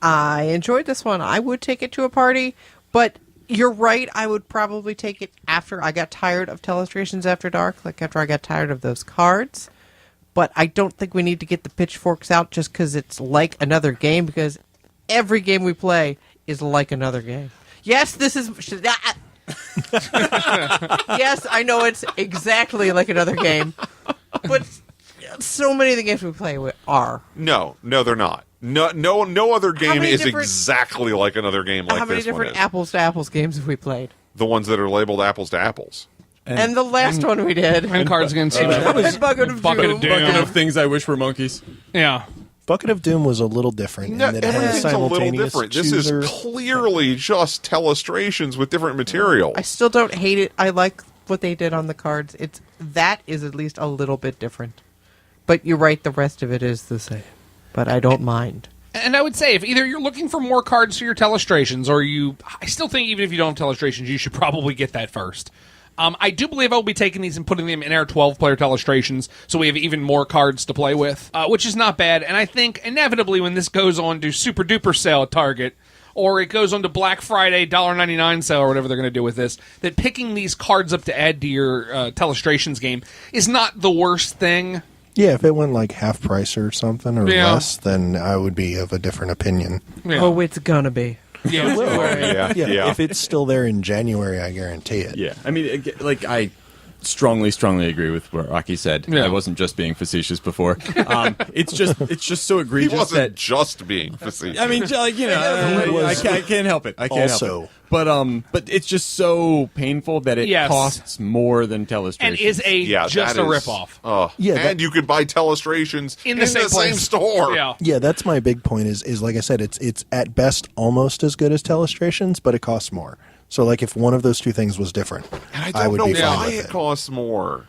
I enjoyed this one. I would take it to a party, but you're right. I would probably take it after I got tired of Telestrations After Dark, like after I got tired of those cards. But I don't think we need to get the pitchforks out just because it's like another game, because every game we play is like another game. Yes, this is... Yes, I know it's exactly like another game, but so many of the games we play are. No, they're not. No other game many is different- exactly like another game like How many this one different is. apples to apples games have we played? The ones that are labeled apples to apples. And the last one we did. And Cards Against Humanity. That was Bucket of Doom. Bucket of things I wish were monkeys. Yeah. Bucket of Doom was a little different. No, in that it had everything's a little simultaneous different. This is chooser. clearly just Telestrations with different material. I still don't hate it. I like what they did on the cards. That is at least a little bit different. But you're right, the rest of it is the same. But I don't mind. And I would say, if either you're looking for more cards for your Telestrations, or I still think even if you don't have Telestrations, you should probably get that first. I do believe I'll be taking these and putting them in our 12-player Telestrations, so we have even more cards to play with, which is not bad. And I think, inevitably, when this goes on to Super Duper sale at Target, or it goes on to Black Friday $1.99 sale, or whatever they're going to do with this, that picking these cards up to add to your Telestrations game is not the worst thing. Yeah, if it went like half price or something or Yeah. less, then I would be of a different opinion. Yeah. Oh, it's gonna be. Yeah. Yeah. If it's still there in January, I guarantee it. Yeah, I mean, like I strongly agree with what Rocki said. Yeah. I wasn't just being facetious before. It's just so He egregious wasn't that. just being facetious. I mean, like, you know, I can't help it. I can't help Also- it. But it's just so painful that it Yes. costs more than Telestrations. And is just that a is- ripoff. Yeah, and you could buy Telestrations In the same place. store. Yeah. Yeah, that's my big point. Is like I said, it's at best almost as good as Telestrations, but it costs more. So, like, if one of those two things was different, And I I don't would know be fine why with it it. costs more.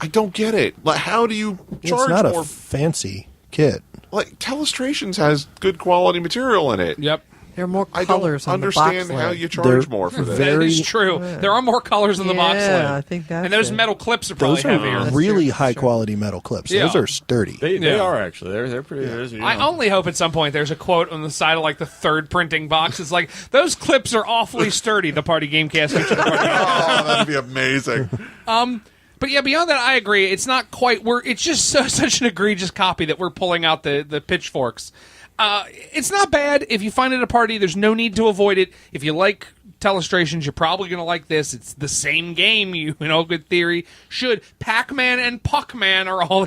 I don't get it. Like, how do you It's charge not more? a fancy kit. Like, Telestrations has good quality material in it. Yep. There are more I don't colors on the box understand how lid. you charge They're more for that. That very- is true. There are more colors in the box lid. Yeah, I think that's And those it. metal clips are probably Those are heavier. really true. high quality metal clips. Yeah. Those are sturdy. They Yeah. are actually. They're pretty. You know. I only hope at some point there's a quote on the side of like the third printing box. It's like, those clips are awfully sturdy, the Party Gamecast feature. Oh, that'd be amazing. But yeah, beyond that, I agree. It's not quite. It's just such an egregious copy that we're pulling out the pitchforks. It's not bad if you find it at a party. There's no need to avoid it. If you like Telestrations, you're probably going to like this. It's the same game. You know, good theory. Should Pac-Man and Puck-Man are all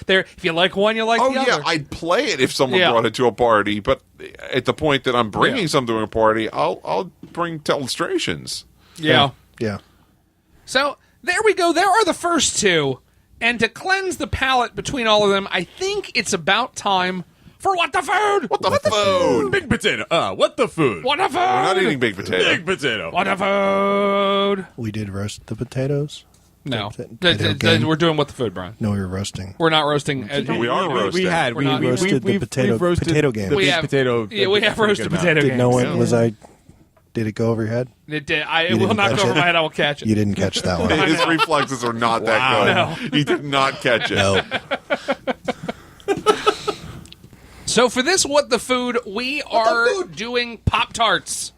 there? If you like one, you like Oh the yeah, other. I'd play it if someone Yeah. brought it to a party. But at the point that I'm bringing Yeah. something to a party, I'll bring Telestrations. Yeah. Yeah. So there we go. There are the first two. And to cleanse the palate between all of them, I think it's about time for What the Food? What the food? Big potato. What the food? What the Food? We're not eating big potato. Big potato. What the Food? We did roast the potatoes. No. Potato game. We're doing What the Food, Brian. No, we were roasting. We're not roasting. We are roasting. We had. We're not- roasted the we've potato game. The We big have- potato. Yeah, we have roasted potato Did games. no one did it go over your head? It did. It You will didn't not catch go over it? my head. I will catch it. You didn't catch that one. His reflexes are not that good. He did not catch it. No. So for this What the Food, we are doing Pop Tarts.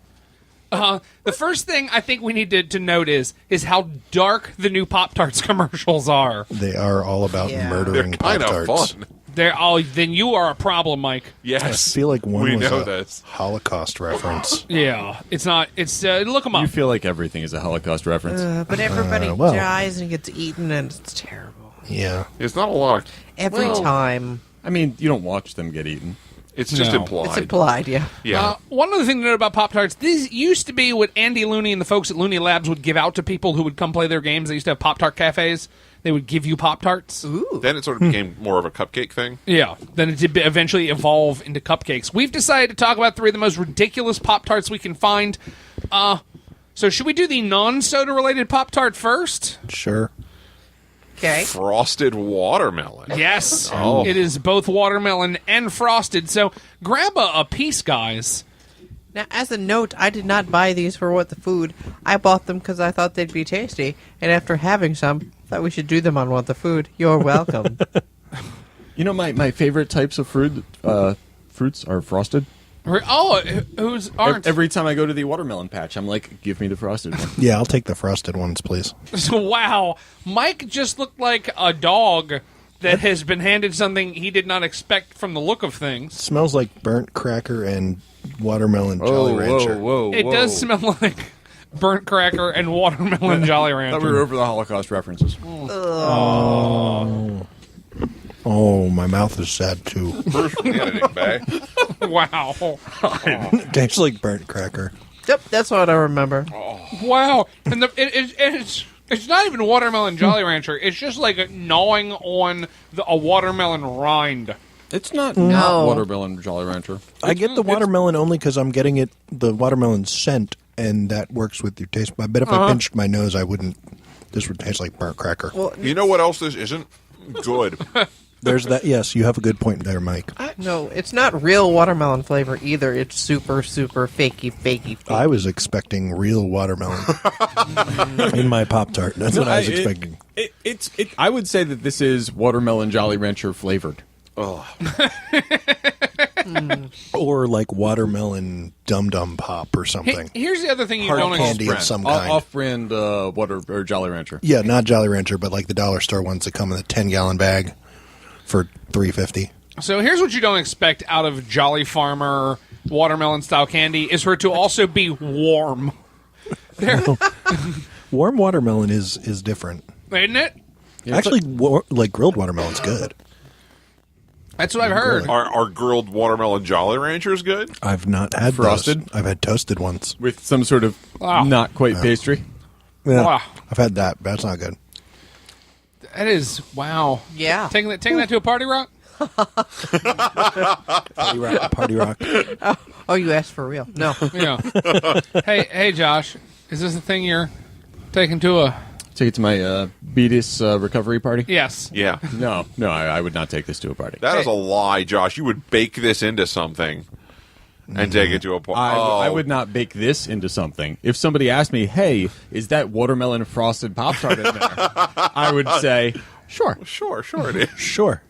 The first thing I think we need to note is how dark the new Pop Tarts commercials are. They are all about Yeah. murdering They're kind of Pop-Tarts. fun. Then you are a problem, Mike. Yes. I feel like one we was know a this. Holocaust reference. Yeah, it's not. It's look them up. You feel like everything is a Holocaust reference. But everybody well. dies and gets eaten, and it's terrible. Yeah. It's not a lot. Every time. I mean, you don't watch them get eaten. It's just No. implied. It's implied, yeah. Yeah. One other thing to note about Pop Tarts: these used to be what Andy Looney and the folks at Looney Labs would give out to people who would come play their games. They used to have Pop Tart cafes. They would give you Pop Tarts. Then it sort of became more of a cupcake thing. Yeah. Then it did eventually evolve into cupcakes. We've decided to talk about 3 of the most ridiculous Pop Tarts we can find. So should we do the non-soda related Pop Tart first? Sure. Okay. Frosted watermelon. Yes. Oh. It is both watermelon and frosted. So grab a piece, guys. Now, as a note, I did not buy these for what the food. I bought them because I thought they'd be tasty, and after having some, thought we should do them on What the Food. You're welcome. You know, my favorite types of fruits are frosted. Who's aren't? Every time I go to the watermelon patch, I'm like, give me the frosted one. Yeah, I'll take the frosted ones, please. Wow. Mike just looked like a dog that has been handed something he did not expect from the look of things. Smells like burnt cracker and watermelon Jolly Rancher. whoa. It does smell like burnt cracker and watermelon Jolly Rancher. Thought we were over the Holocaust references. Oh, my mouth is sad too. Bruce from the editing bay. Wow. It tastes like burnt cracker. Yep, that's what I remember. Wow. And it's not even watermelon Jolly Rancher. It's just like gnawing on a watermelon rind. It's not No. watermelon Jolly Rancher. I get the watermelon only because I'm getting the watermelon scent, and that works with your taste. I bet if I pinched my nose, I wouldn't. This would taste like burnt cracker. Well, You know what else this isn't? Good. There's that. Yes, you have a good point there, Mike. no, it's not real watermelon flavor either. It's super, super fakey. I was expecting real watermelon in my Pop-Tart. That's what I was expecting. I would say that this is watermelon Jolly Rancher flavored. Or like watermelon Dum Dum Pop or something. Here's the other thing you Hard don't candy expect. of some kind. Off-brand water or Jolly Rancher. Yeah, not Jolly Rancher, but like the dollar store ones that come in a 10-gallon bag for $3.50. So here's what you don't expect out of Jolly Farmer watermelon style candy is for it to also be warm. Warm watermelon is different. Isn't it? Actually, like grilled watermelon's good. That's what I've heard. Are grilled watermelon Jolly Ranchers good? I've not had Frosted? those. I've had toasted ones. With some sort of Wow. not quite pastry. Yeah, Wow. I've had that. But that's not good. That is, wow. Yeah. Taking that to a party, Rock? Party rock. Oh, you asked for real? No. Yeah. Hey, Josh, is this the thing you're taking to a... Take it to my Beatus recovery party? Yes. Yeah. No, I would not take this to a party. That is a lie, Josh. You would bake this into something and take it to a party. I would not bake this into something. If somebody asked me, hey, is that watermelon frosted Pop-Tart in there? I would say, sure. Sure it is. Sure.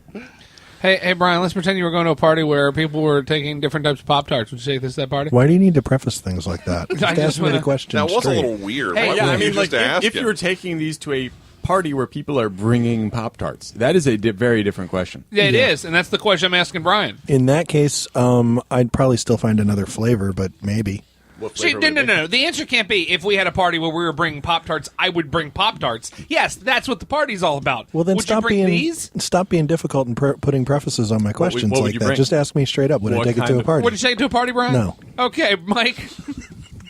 Hey, Brian, let's pretend you were going to a party where people were taking different types of Pop-Tarts. Would you take this to that party? Why do you need to preface things like that? Just I just ask me the wanna- question That was straight. a little weird. Hey, Why yeah, wouldn't I you mean, like, just ask if you him? were taking these to a party where people are bringing Pop-Tarts, that is a very different question. Yeah, it is, and that's the question I'm asking Brian. In that case, I'd probably still find another flavor, but maybe. What See, flavor would it be? no. The answer can't be if we had a party where we were bringing Pop-Tarts, I would bring Pop-Tarts. Yes, that's what the party's all about. Well, then would you bring these? stop being difficult and putting prefaces on my questions what would like you that. bring? Just ask me straight up. Would I What take it kind to a of- party? Would you take it to a party, Brian? No. Okay, Mike.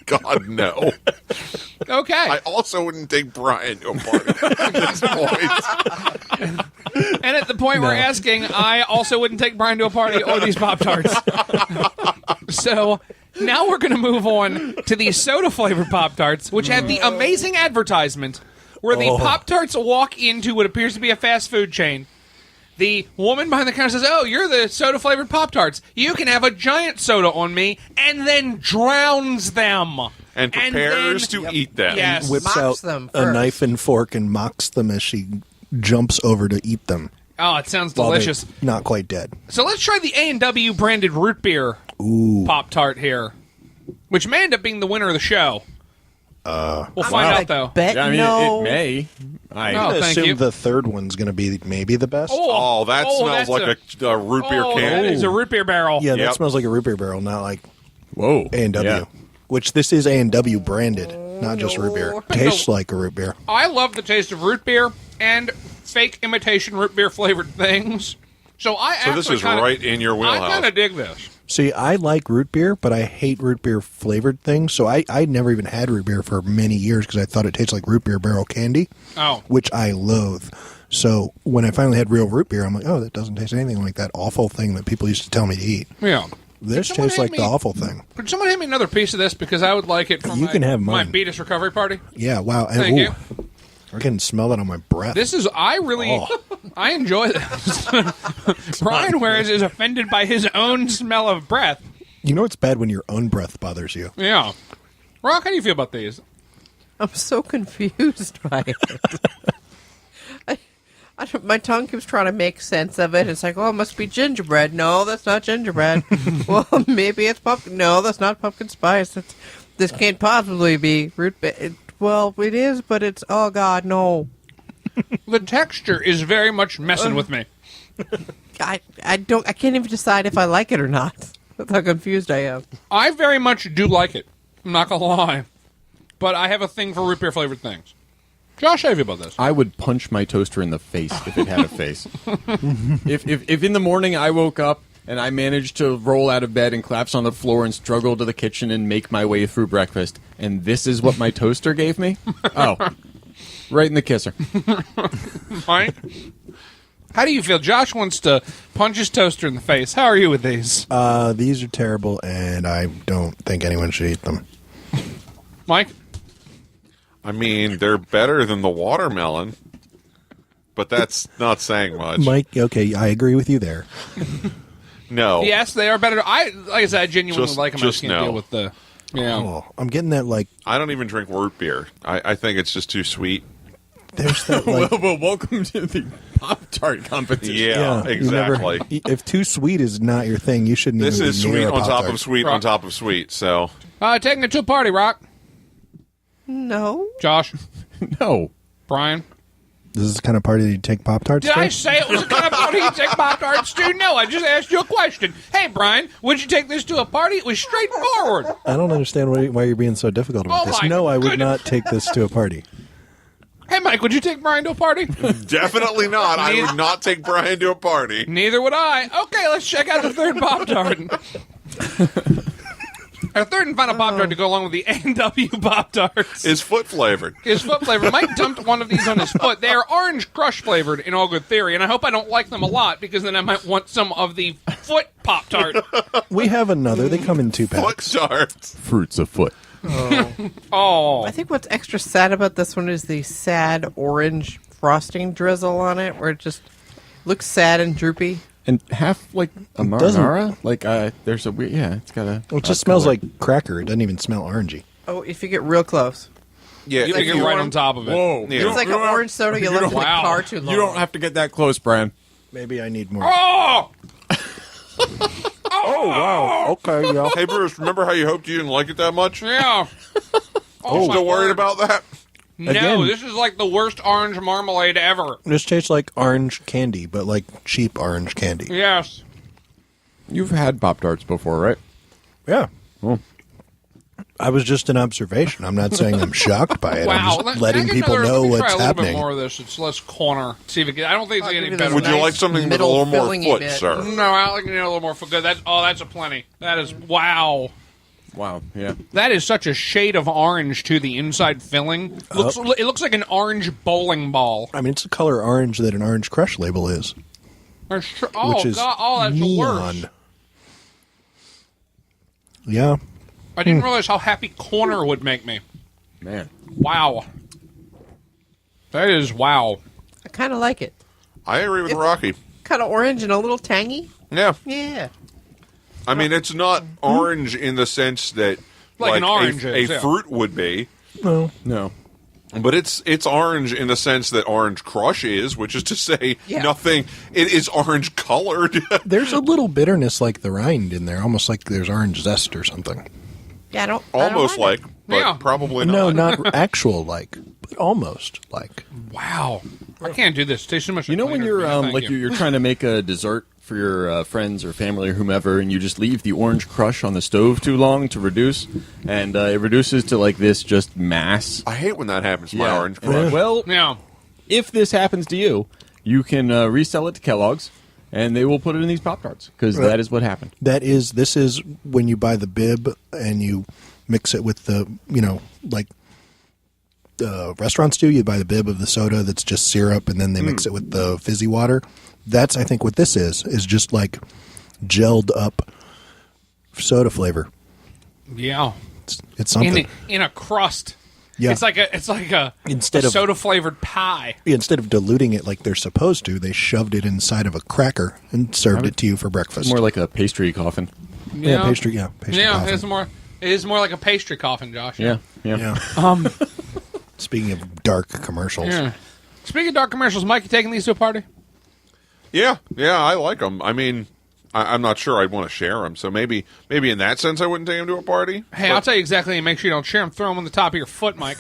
God, no. Okay. I also wouldn't take Brian to a party at this point. And at the point we're asking, I also wouldn't take Brian to a party or these Pop-Tarts. So now we're going to move on to these soda-flavored Pop-Tarts, which have the amazing advertisement where the Pop-Tarts walk into what appears to be a fast food chain. The woman behind the counter says, "Oh, you're the soda-flavored Pop-Tarts. You can have a giant soda on me," and then drowns them. And prepares then- to eat them. Yes. Whips Mocks out them a first. knife and fork and mocks them as she jumps over to eat them. Oh, it sounds while they're delicious. Not quite dead. So let's try the A&W branded root beer Pop-Tart here. which may end up being the winner of the show. We'll find out, though. Bet Yeah, I mean, no. it may. I'm Oh, gonna thank assume you. the third one's going to be maybe the best. Oh, that smells that's like a root beer Oh, can. that is a root beer barrel. Yeah, Yep. that smells like a root beer barrel, not like Whoa. A&W. Yeah. Which this is A&W branded, not just root beer. Tastes like a root beer. I love the taste of root beer and fake imitation root beer flavored things. So this is right in your wheelhouse. I kind of dig this. See, I like root beer, but I hate root beer flavored things. So I never even had root beer for many years because I thought it tasted like root beer barrel candy, which I loathe. So when I finally had real root beer, I'm like, oh, that doesn't taste anything like that awful thing that people used to tell me to eat. Yeah. This Could someone tastes like hand the me- awful thing. Could someone hand me another piece of this because I would like it for You can have my mine. Beatus recovery party? Yeah, wow. And, Thank you. I can smell that on my breath. This is I enjoy this. Brian, whereas, is offended by his own smell of breath. You know it's bad when your own breath bothers you. Yeah. Rock, how do you feel about these? I'm so confused by it. My tongue keeps trying to make sense of it. It's like, oh, it must be gingerbread. No, that's not gingerbread. Well, maybe it's pumpkin. No, that's not pumpkin spice. This can't possibly be root beer. Well, it is, but it's, oh, God, no. The texture is very much messing with me. I can't even decide if I like it or not. That's how confused I am. I very much do like it. I'm not going to lie. But I have a thing for root beer flavored things. Josh, how do you feel about this? I would punch my toaster in the face if it had a face. if in the morning I woke up and I managed to roll out of bed and collapse on the floor and struggle to the kitchen and make my way through breakfast, and this is what my toaster gave me? Oh, right in the kisser. Mike? How do you feel? Josh wants to punch his toaster in the face. How are you with these? These are terrible, and I don't think anyone should eat them. Mike? I mean, they're better than the watermelon, but that's not saying much. Mike, okay, I agree with you there. No. Yes, they are better. Like I said, I genuinely like them. I just can't no. deal with the... Yeah. Oh, I'm getting that, like, I don't even drink root beer. I think it's just too sweet. there's that, like... Well, welcome to the Pop Tart competition. Yeah, you never- exactly. if too sweet is not your thing, you shouldn't This even is be near sweet a on top Pop-Tart. of sweet on top of sweet, so... Taking it to a party, Rock. No. Josh? No. Brian? This is the kind of party that you take Pop-Tarts Did to? I say it was the kind of party you take Pop-Tarts to? No, I just asked you a question. Hey, Brian, would you take this to a party? It was straightforward. I don't understand why you're being so difficult about Oh this. my No, I would goodness. not take this to a party. Hey, Mike, would you take Brian to a party? Definitely not. I would not take Brian to a party. Neither would I. Okay, let's check out the third Pop-Tart. Our third and final Pop-Tart to go along with the A&W Pop-Tarts Is foot flavored. is foot flavored. Mike dumped one of these on his foot. They are orange crush flavored in all good theory, and I hope I don't like them a lot because then I might want some of the foot Pop-Tart. We have another. They come in 2 Foot packs. tarts. Fruits afoot. Oh. I think what's extra sad about this one is the sad orange frosting drizzle on it, where it just looks sad and droopy. And half like a doesn't- marinara. Like, there's a weird... Yeah, it's got a... Well, it just smells like cracker. It doesn't even smell orangey. Oh, if you get real close. Yeah, You can if get right on top of it. Whoa. Yeah. It's like an orange soda you left in the Wow. car too long. You don't have to get that close, Brian. Maybe I need more. Oh! Oh, wow. Okay, yeah. Hey, Bruce, remember how you hoped you didn't like it that much? Yeah. Oh, my Still worried word. about that? No, Again. this is like the worst orange marmalade ever. This tastes like orange candy, but like cheap orange candy. Yes. You've had Pop-Tarts before, right? Yeah. Oh. I was just an observation. I'm not saying I'm shocked by it. Wow. I'm just letting Let- people let me know try what's a little bit happening. more of this. It's less corner. See if it I don't think it's I'll getting give you better. this Would you nice like something with a middle little more fillingy foot, bit. sir? No, I like to get a little more for good. That's a plenty. That is wow. Wow, yeah. That is such a shade of orange to the inside filling. It looks like an orange bowling ball. I mean, it's the color orange that an Orange Crush label is, Oh which is god! Oh, that's the worst. neon. Yeah. I didn't realize how happy corner would make me. Man. Wow. That is wow. I kind of like it. I agree with Rocky. Kind of orange and a little tangy. Yeah. Yeah. I mean, it's not orange in the sense that Like an orange a is, yeah. fruit would be, No. No. but it's orange in the sense that Orange Crush is, which is to say Yeah. nothing. It is orange colored. There's a little bitterness like the rind in there, almost like there's orange zest or something. Yeah, I don't. Almost I don't mind like, but Yeah. probably not. No, not actual like, but almost like. Wow. I can't do this. It tastes too much. You know like when cleaner. you're No, thank like you. you're trying to make a dessert for your friends or family or whomever, and you just leave the orange crush on the stove too long to reduce, and it reduces to like this just mass. I hate when that happens to my orange And, crush. well, Yeah. if this happens to you, you can resell it to Kellogg's, and they will put it in these Pop Tarts because that is what happened. This is when you buy the bib and you mix it with the, like restaurants do. You buy the bib of the soda that's just syrup, and then they mix it with the fizzy water. That's, I think, what this is just like gelled up soda flavor. Yeah. It's something. In a crust. Yeah. It's like a Instead of- soda flavored pie. Instead of diluting it like they're supposed to, they shoved it inside of a cracker and served it to you for breakfast. It's more like a pastry coffin. yeah, pastry. Yeah, pastry. Yeah, coffin. it is more like a pastry coffin, Josh. Yeah. Yeah. Speaking of dark commercials, Yeah. Speaking of dark commercials, Mike, you taking these to a party? Yeah, I like them. I mean, I'm not sure I'd want to share them, so maybe in that sense I wouldn't take them to a party. Hey, but I'll tell you exactly, and make sure you don't share them. Throw them on the top of your foot, Mike.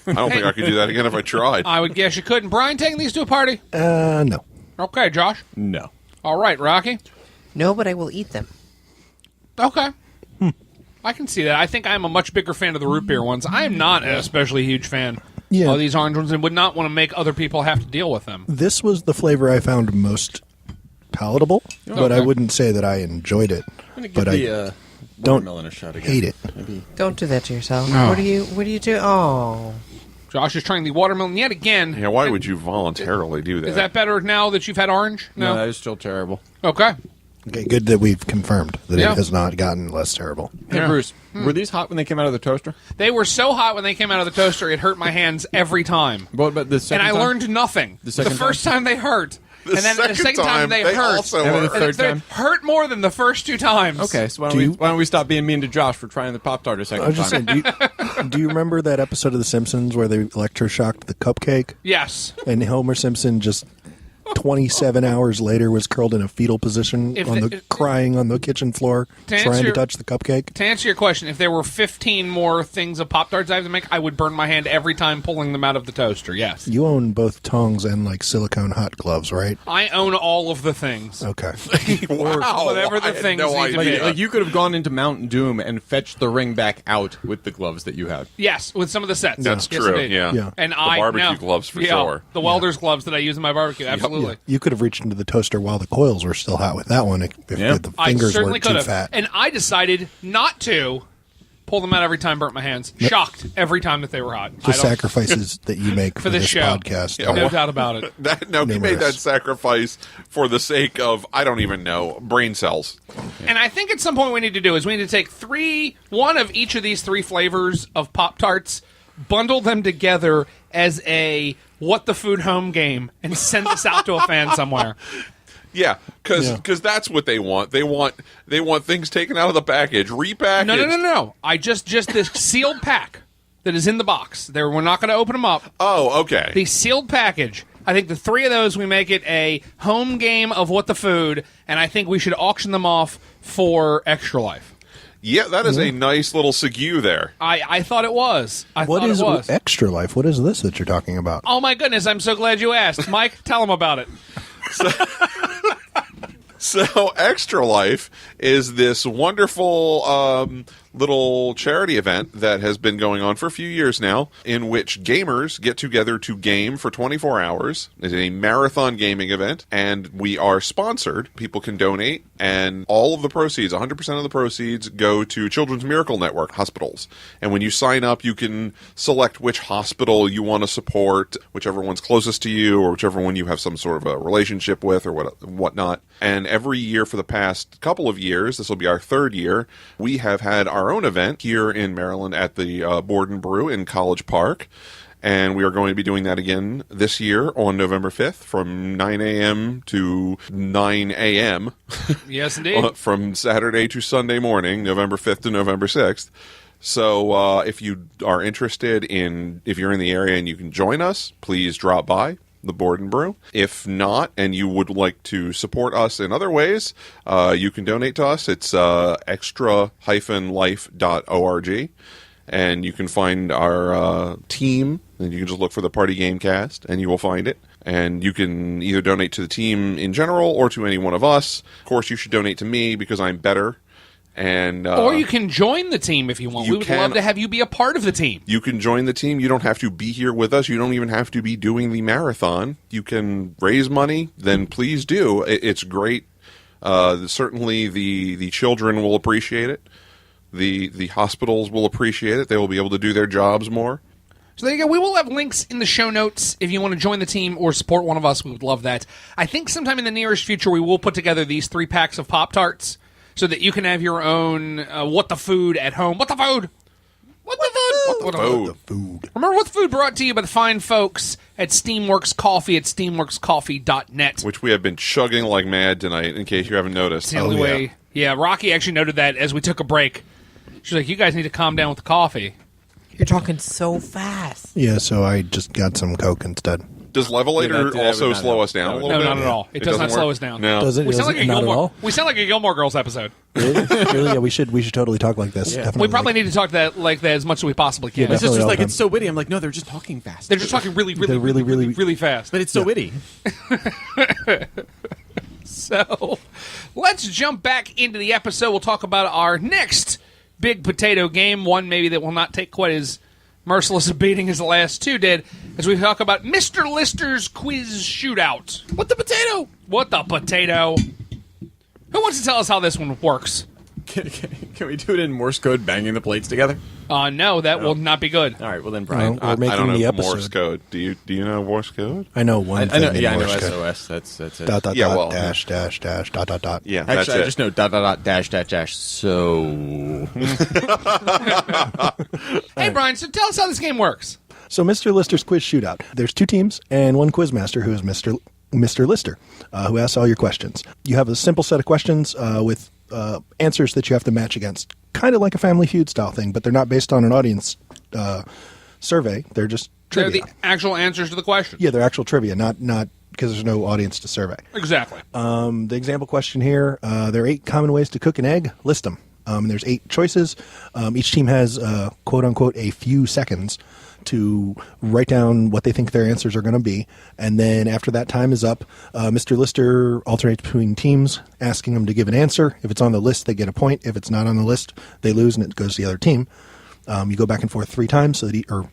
I don't think I could do that again if I tried. I would guess you couldn't. Brian, taking these to a party? no. Okay, Josh. No. All right, Rocky. No, but I will eat them. Okay. I can see that. I think I'm a much bigger fan of the root beer ones. I am not an especially huge fan of these orange ones and would not want to make other people have to deal with them. This was the flavor I found most palatable, but I Okay. wouldn't say that I enjoyed it. I'm gonna give But I the don't watermelon a shot again. hate it. Maybe. Don't do that to yourself. No. What do you do? Oh, Josh is trying the watermelon yet again. Yeah, why would you voluntarily do that? Is that better now that you've had orange? No, that is still terrible. Okay. Okay, good that we've confirmed that Yeah. it has not gotten less terrible. Hey, Yeah. Bruce, were these hot when they came out of the toaster? They were so hot when they came out of the toaster, it hurt my hands every time. What about the And second I time? learned nothing. The second first time they hurt. The and then the second time they hurt. also And then the hurt. third They time? hurt more than the first two times. Okay, so Do you- why don't we stop being mean to Josh for trying the Pop Tart a I second was just time? saying, do you remember that episode of The Simpsons where they electroshocked the cupcake Yes. and Homer Simpson just 27 hours later was curled in a fetal position crying on the kitchen floor To trying answer- to touch the cupcake? To answer your question, if there were 15 more things of Pop-Tarts I have to make, I would burn my hand every time pulling them out of the toaster, yes. You own both tongs and like silicone hot gloves, right? I own all of the things. Okay. Wow, whatever the I had things no need to idea. be. Like you could have gone into Mountain Doom and fetched the ring back out with the gloves that you have. Yes, with some of the sets. That's Yes, true. indeed. Yeah. Yeah. And The I barbecue no. gloves for Yeah, sure. The welder's gloves that I use in my barbecue, absolutely. You could have reached into the toaster while the coils were still hot with that one if Yeah. the I fingers certainly weren't could too have. fat. And I decided not to pull them out every time, burnt my hands. Shocked every time that they were hot. The sacrifices that you make for this this show. podcast. Yeah, are- No doubt about it. No, he made that Numerous. sacrifice for the sake of, I don't even know, brain cells. And I think at some point we need to do is we need to take one of each of these three flavors of Pop-Tarts, bundle them together as a What the Food Home game, and send this out to a fan somewhere. Yeah, because that's what they want. They want things taken out of the package, repackaged. No. I just this sealed pack that is in the box. We're not going to open them up. Oh, okay. The sealed package. I think the three of those, we make it a home game of What the Food, and I think we should auction them off for Extra Life. Yeah, that is a nice little segue there. I thought it was. What thought is it was. Extra Life? What is this that you're talking about? Oh my goodness, I'm so glad you asked. Mike, tell them about it. So, Extra Life is this wonderful little charity event that has been going on for a few years now, in which gamers get together to game for 24 hours. It's a marathon gaming event, and we are sponsored. People can donate, and all of the proceeds, 100% of the proceeds, go to Children's Miracle Network hospitals. And when you sign up, you can select which hospital you want to support, whichever one's closest to you, or whichever one you have some sort of a relationship with, or whatnot. And every year for the past couple of years, this will be our third year, we have had our own event here in Maryland at the Board and Brew in College Park. And we are going to be doing that again this year on November 5th from 9 a.m. to 9 a.m. Yes, indeed. from Saturday to Sunday morning, November 5th to November 6th. So if you are interested if you're in the area and you can join us, please drop by. the Board and Brew. If not, and you would like to support us in other ways, you can donate to us. It's extra-life.org. And you can find our team, and you can just look for the Party Game Cast, and you will find it. And you can either donate to the team in general or to any one of us. Of course, you should donate to me because I'm better. And or you can join the team if you want. We would love to have you be a part of the team. You can join the team. You don't have to be here with us. You don't even have to be doing the marathon. You can raise money, then please do. It's great. Certainly the children will appreciate it. The hospitals will appreciate it. They will be able to do their jobs more. So there you go. We will have links in the show notes if you want to join the team or support one of us. We would love that. I think sometime in the nearest future we will put together these 3 packs of Pop Tarts so that you can have your own What the Food at home. What the food? What the food? What the food? Remember What the Food, brought to you by the fine folks at Steamworks Coffee at steamworkscoffee.net. Which we have been chugging like mad tonight, in case you haven't noticed. It's the only way. Yeah, Rocki actually noted that as we took a break. She's like, you guys need to calm down with the coffee. You're talking so fast. Yeah, so I just got some Coke instead. Does Levelator also slow us down a little bit? No, not at all. It does not slow us down. No. Does it? We sound like a Not at Gilmore. all? We sound like a Gilmore Girls episode. Really? Yeah, we should totally talk like this. Yeah. Definitely. We probably need to talk that like that as much as we possibly can. Yeah, My sister's all like, the it's so witty. I'm like, no, they're just talking fast. They're just talking really fast. But it's so witty. So let's jump back into the episode. We'll talk about our next big potato game, one maybe that will not take quite as merciless a beating as the last 2 did, as we talk about Mr. Lister's Quiz Shootout. What the potato? What the potato? Who wants to tell us how this one works? Can we do it in Morse code, banging the plates together? No, that will not be good. All right, well then, Brian. We're making I don't know the episode. Morse code. Do you know Morse code? I know one I thing. know, in yeah, I know Morse code. SOS. That's it. Dot, dot, Yeah, dot, well, dash, dash, dash, dot, dot, dot. Yeah, that's Actually, I it. just know ... dash dash dash. So Hey, Brian, so tell us how this game works. So, Mr. Lister's Quiz Shootout. There's 2 teams and 1 quizmaster who is Mr. Lister, who asks all your questions. You have a simple set of questions with answers that you have to match against. Kind of like a Family Feud style thing, but they're not based on an audience survey. They're just They're trivia. the actual answers to the question. Yeah, they're actual trivia, not because there's no audience to survey. Exactly. The example question here, there are 8 common ways to cook an egg. List them. There's 8 choices. Each team has, quote-unquote, a few seconds to write down what they think their answers are going to be. And then after that time is up, Mr. Lister alternates between teams, asking them to give an answer. If it's on the list, they get a point. If it's not on the list, they lose, and it goes to the other team. You go back and forth 3 times, so that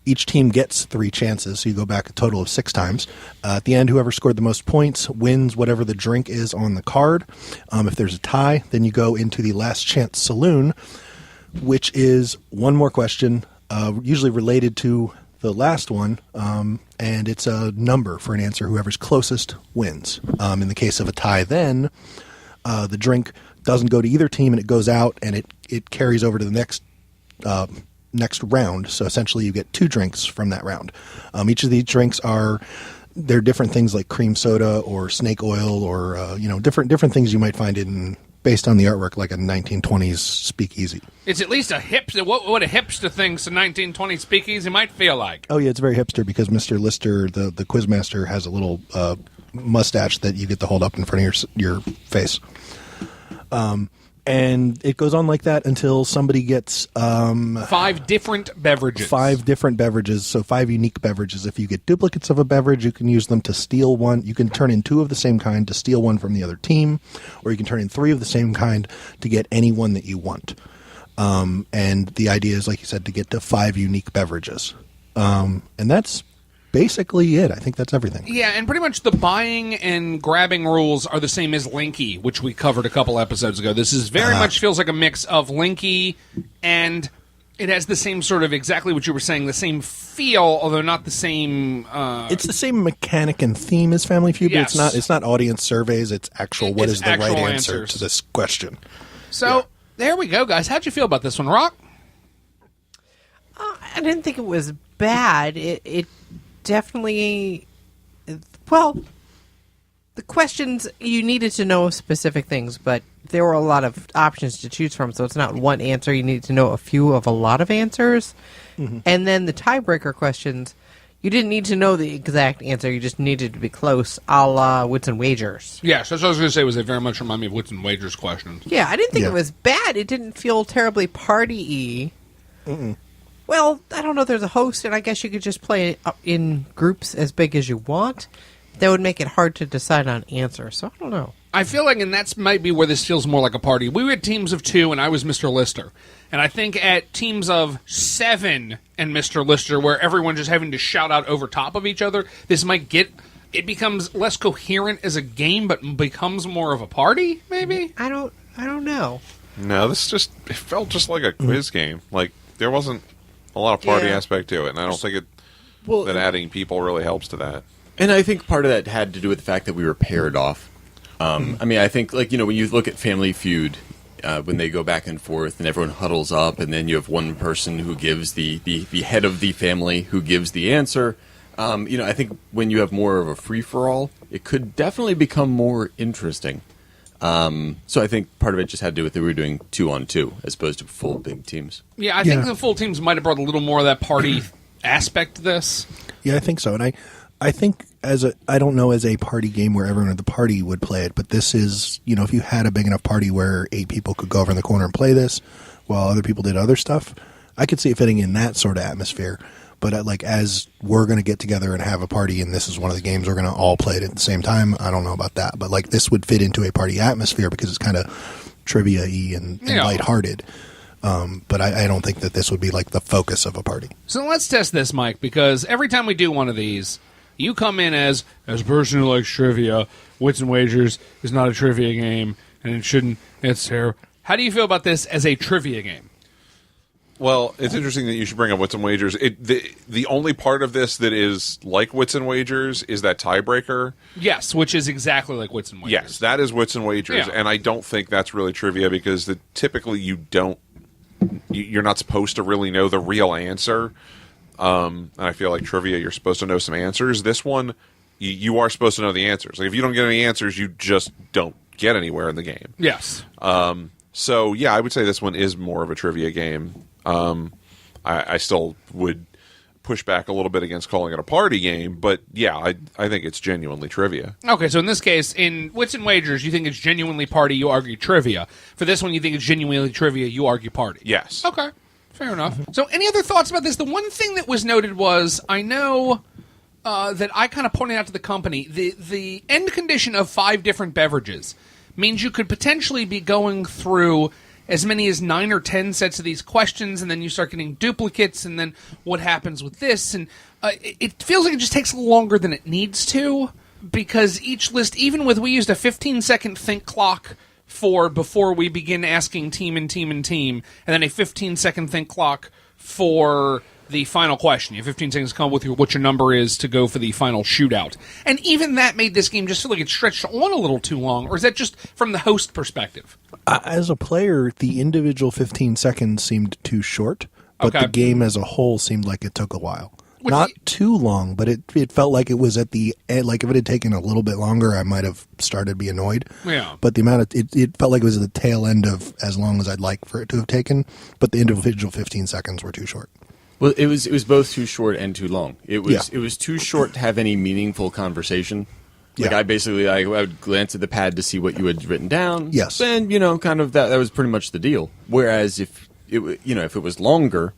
each team gets 3 chances, so you go back a total of 6 times. At the end, whoever scored the most points wins whatever the drink is on the card. If there's a tie, then you go into the last chance saloon, which is one more question, usually related to the last one, and it's a number for an answer. Whoever's closest wins. In the case of a tie, then the drink doesn't go to either team, and it goes out, and it carries over to the next round. So essentially you get 2 drinks from that round. Each of these drinks they're different things like cream soda or snake oil or different things you might find based on the artwork, like a 1920s speakeasy. It's at least a hipster. What a hipster thinks a 1920s speakeasy might feel like. Oh yeah, it's very hipster because Mr. Lister, the quizmaster, has a little mustache that you get to hold up in front of your face. And it goes on like that until somebody gets 5 different beverages. 5 different beverages, so 5 unique beverages. If you get duplicates of a beverage, you can use them to steal one. You can turn in 2 of the same kind to steal one from the other team, or you can turn in 3 of the same kind to get any one that you want. And the idea is, like you said, to get to 5 unique beverages. And that's basically it. I think that's everything. Yeah, and pretty much the buying and grabbing rules are the same as Linky, which we covered a couple episodes ago. This is very much feels like a mix of Linky, and it has the same sort of, exactly what you were saying, the same feel, although not the same... It's the same mechanic and theme as Family Feud, Yes. but it's not audience surveys. It's actual what It's is the right actual answer answers. to this question. So, there we go, guys. How'd you feel about this one, Rock? I didn't think it was bad. It definitely... Well, the questions, you needed to know specific things, but there were a lot of options to choose from, so it's not one answer. You need to know a few of a lot of answers. Mm-hmm. And then the tiebreaker questions, You didn't need to know the exact answer. You just needed to be close, a la Wits and Wagers. Yes, that's what I was going to say. Was it very much remind me of Wits and Wagers questions? Yeah, I didn't think Yeah. it was bad. It didn't feel terribly party-y. Well, I don't know. There's a host, and I guess you could just play it in groups as big as you want. That would make it hard to decide on answer, so I don't know. I feel like, and that's might be where this feels more like a party. We were at teams of 2, and I was Mr. Lister. And I think at teams of 7 and Mr. Lister, where everyone just having to shout out over top of each other, this might get... It becomes less coherent as a game, but becomes more of a party, maybe? I don't know. No, it felt just like a quiz game. Like, there wasn't a lot of party Yeah. aspect to it, and I don't think that adding people really helps to that. And I think part of that had to do with the fact that we were paired off. I mean, I think, like, when you look at Family Feud, when they go back and forth and everyone huddles up, and then you have one person who gives the head of the family who gives the answer. I think when you have more of a free-for-all, it could definitely become more interesting. So I think part of it just had to do with that we were doing 2-on-2 as opposed to full big teams. Yeah, I think the full teams might have brought a little more of that party aspect to this. Yeah, I think so. And I think I don't know as a party game where everyone at the party would play it, but this is, if you had a big enough party where 8 people could go over in the corner and play this while other people did other stuff, I could see it fitting in that sort of atmosphere. But as we're going to get together and have a party, and this is one of the games we're going to all play it at the same time, I don't know about that. But this would fit into a party atmosphere because it's kind of trivia-y and lighthearted. But I don't think that this would be the focus of a party. So let's test this, Mike, because every time we do one of these, you come in as a person who likes trivia. Wits and Wagers is not a trivia game, and it shouldn't. It's terrible. How do you feel about this as a trivia game? Well, it's interesting that you should bring up Wits and Wagers. The only part of this that is like Wits and Wagers is that tiebreaker. Yes, which is exactly like Wits and Wagers. Yes, that is Wits and Wagers, Yeah. and I don't think that's really trivia because typically you're not supposed to really know the real answer. And I feel like trivia, you're supposed to know some answers. This one, you are supposed to know the answers. If you don't get any answers, you just don't get anywhere in the game. Yes. So, yeah, I would say this one is more of a trivia game. I still would push back a little bit against calling it a party game, but, yeah, I think it's genuinely trivia. Okay, so in this case, in Wits and Wagers, you think it's genuinely party, you argue trivia. For this one, you think it's genuinely trivia, you argue party. Yes. Okay, fair enough. So any other thoughts about this? The one thing that was noted was, I know that I kind of pointed out to the company, the end condition of 5 different beverages means you could potentially be going through as many as 9 or 10 sets of these questions, and then you start getting duplicates, and then what happens with this, and it feels like it just takes longer than it needs to, because each list, even with, we used a 15-second think clock before we begin asking team and team and team, and then a 15-second think clock for the final question. You have 15 seconds to come up with what your number is to go for the final shootout. And even that made this game just feel like it stretched on a little too long, or is that just from the host perspective? As a player, the individual 15 seconds seemed too short, but Okay. the game as a whole seemed like it took a while. Which- Not too long, but it felt like it was at the end. Like if it had taken a little bit longer, I might have started to be annoyed. Yeah. But the amount of it felt like it was at the tail end of as long as I'd like for it to have taken. But the individual 15 seconds were too short. Well, it was both too short and too long. It was Yeah. it was too short to have any meaningful conversation. Like Yeah. I would glance at the pad to see what you had written down. Yes. And kind of that was pretty much the deal. Whereas if it was longer,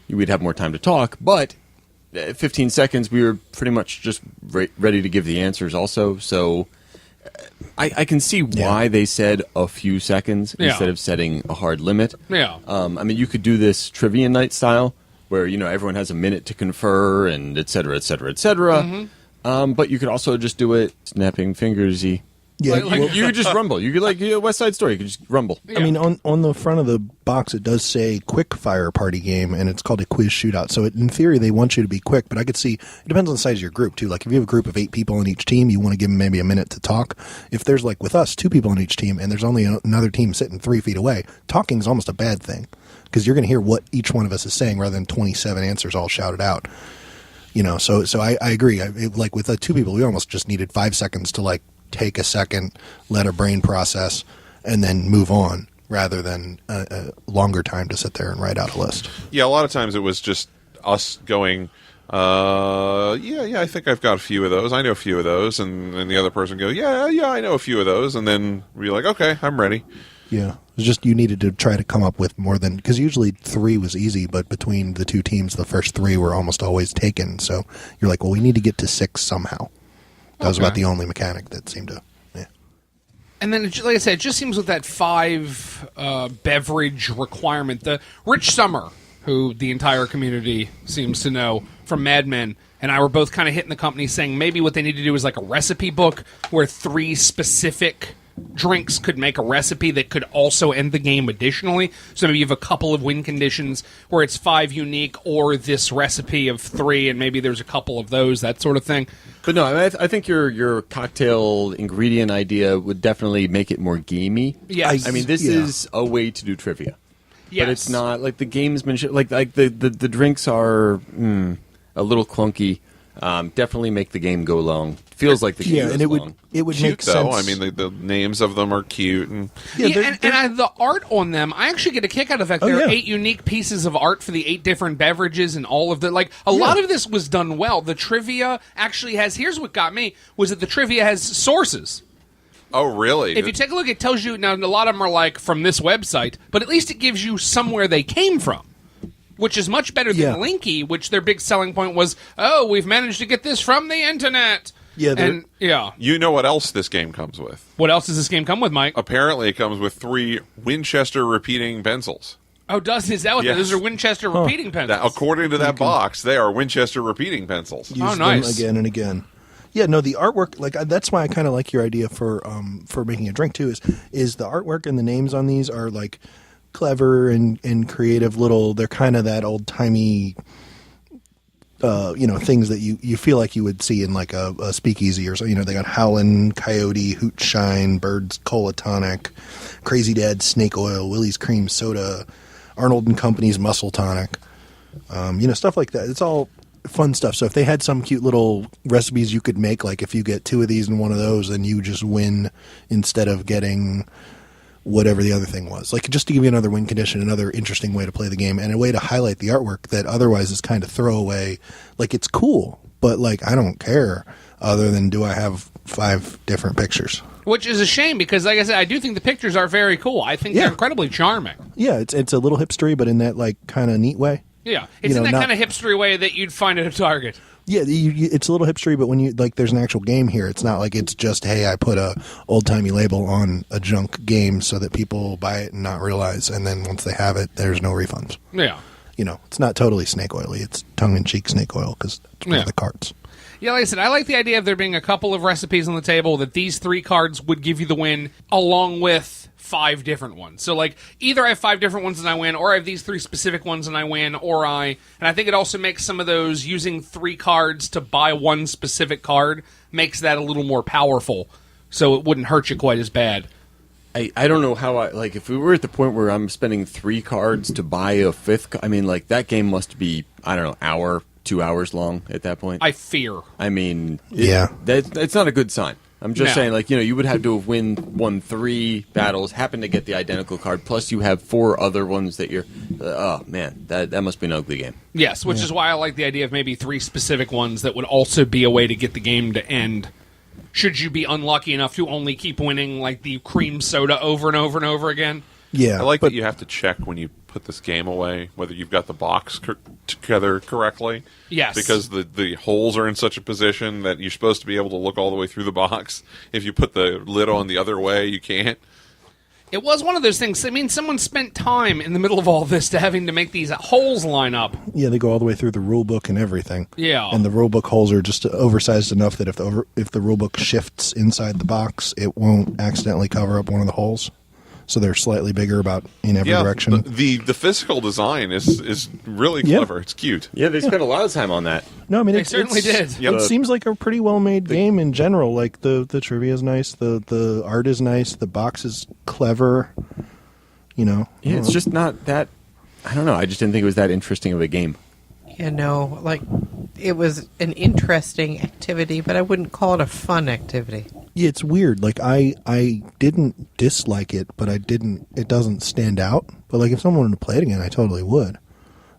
we'd have more time to talk. But 15 seconds, we were pretty much just ready to give the answers. Also, so I can see why they said a few seconds instead of setting a hard limit. Yeah. I mean, you could do this trivia night style, where everyone has a minute to confer and et cetera, et cetera, et cetera. But you could also just do it snapping fingersy. Yeah, You could just rumble. You could West Side Story. You could just rumble. I mean, on the front of the box, it does say quick fire party game, and it's called a quiz shootout. So in theory, they want you to be quick, but I could see, it depends on the size of your group, too. Like, if you have a group of 8 people on each team, you want to give them maybe a minute to talk. If there's, like with us, 2 people on each team, and there's only another team sitting 3 feet away, talking is almost a bad thing, because you're going to hear what each one of us is saying rather than 27 answers all shouted out. So I agree. Like, with 2 people, we almost just needed 5 seconds to, like, take a second, let our brain process, and then move on, rather than a longer time to sit there and write out a list. Yeah, a lot of times it was just us going, Yeah, I think I've got a few of those. I know a few of those. And the other person go, yeah, I know a few of those. And then we're like, okay, I'm ready. Yeah. It's just you needed to try to come up with more than... Because usually 3 was easy, but between the two teams, the first 3 were almost always taken. So you're like, well, we need to get to 6 somehow. That was about the only mechanic that seemed to... Yeah. And then, like I said, it just seems with that 5 beverage requirement, the Rich Summer, who the entire community seems to know from Mad Men, and I were both kind of hitting the company saying maybe what they need to do is like a recipe book where 3 specific drinks could make a recipe that could also end the game additionally. So maybe you have a couple of win conditions where it's 5 unique or this recipe of 3, and maybe there's a couple of those, that sort of thing. But no, I think your cocktail ingredient idea would definitely make it more gamey. Yes. I mean, this is a way to do trivia. Yes. But it's not like the gamesmanship. Like the drinks are a little clunky. Definitely make the game go long. Feels like the game goes and it long. would Cute, make though. sense. I mean, the names of them are cute. And And the art on them, I actually get a kick out of the fact there are yeah. 8 unique pieces of art for the 8 different beverages and all of the, like, a lot of this was done well. The trivia actually has, here's what got me, was that the trivia has sources. oh, really? If you take a look, it tells you, now a lot of them are like from this website, but at least it gives you somewhere they came from, which is much better than Yeah. Linky, which their big selling point was, oh, we've managed to get this from the internet. Yeah, and yeah. You know what else this game comes with? What else does this game come with, Mike? Apparently, it comes with 3 Winchester repeating pencils. Oh, is that what Yes. those are? Winchester repeating pencils. Now, according to that box, they are Winchester repeating pencils. Use nice. them again and again. Yeah, no, the artwork, like that's why I kind of like your idea for making a drink too. Is the artwork and the names on these are like clever and creative little. They're kind of that old timey, things that you feel like you would see in like a speakeasy or so. You know, they got Howlin', Coyote, Hoot Shine, Bird's Cola Tonic, Crazy Dad's Snake Oil, Willie's Cream Soda, Arnold and Company's Muscle Tonic. Stuff like that. It's all fun stuff. So if they had some cute little recipes you could make, like if you get 2 of these and 1 of those, then you just win instead of getting whatever the other thing was. Like just to give you another win condition, another interesting way to play the game, and a way to highlight the artwork that otherwise is kind of throwaway. Like it's cool, but like I don't care other than do I have 5 different pictures. Which is a shame because, like I said, I do think the pictures are very cool. I think they're incredibly charming. Yeah, it's a little hipstery, but in that like kind of neat way. Yeah, it's in that kind of hipstery way that you'd find at a Target. Yeah, it's a little hipstery, but when you like, there's an actual game here. It's not like it's just, hey, I put a old timey label on a junk game so that people buy it and not realize, and then once they have it, there's no refunds. Yeah, It's not totally snake oily. It's tongue in cheek snake oil because it's one of the cards. Yeah, like I said, I like the idea of there being a couple of recipes on the table that these 3 cards would give you the win, along with 5 different ones. So, like, either I have 5 different ones and I win, or I have these 3 specific ones and I win, and I think it also makes some of those using 3 cards to buy 1 specific card makes that a little more powerful, so it wouldn't hurt you quite as bad. I don't know how if we were at the point where I'm spending 3 cards to buy a 5th, I mean, like, that game must be, I don't know, hour, 2 hours long at that point. I fear. I mean, Yeah. it's not a good sign. I'm just No. saying, like, you would have to have won 3 battles, happen to get the identical card, plus you have 4 other ones that you're, oh man, that must be an ugly game. Yes, which is why I like the idea of maybe 3 specific ones that would also be a way to get the game to end. Should you be unlucky enough to only keep winning, like, the cream soda over and over and over again? Yeah, I like that you have to check when you put this game away whether you've got the box together correctly. Yes. Because the holes are in such a position that you're supposed to be able to look all the way through the box. If you put the lid on the other way, you can't. It was one of those things. I mean, someone spent time in the middle of all this to having to make these holes line up. Yeah, they go all the way through the rule book and everything. Yeah. And the rule book holes are just oversized enough that if the rule book shifts inside the box, it won't accidentally cover up one of the holes. So they're slightly bigger about in every direction. The physical design is really clever. It's cute. Yeah, they spent a lot of time on that. No, I mean They certainly did. Yep. It seems like a pretty well made game in general. Like the trivia is nice, the art is nice, the box is clever. Yeah, it's just not that. I don't know. I just didn't think it was that interesting of a game. It was an interesting activity, but I wouldn't call it a fun activity. Yeah, it's weird. Like I didn't dislike it, but it doesn't stand out. But like if someone wanted to play it again, I totally would.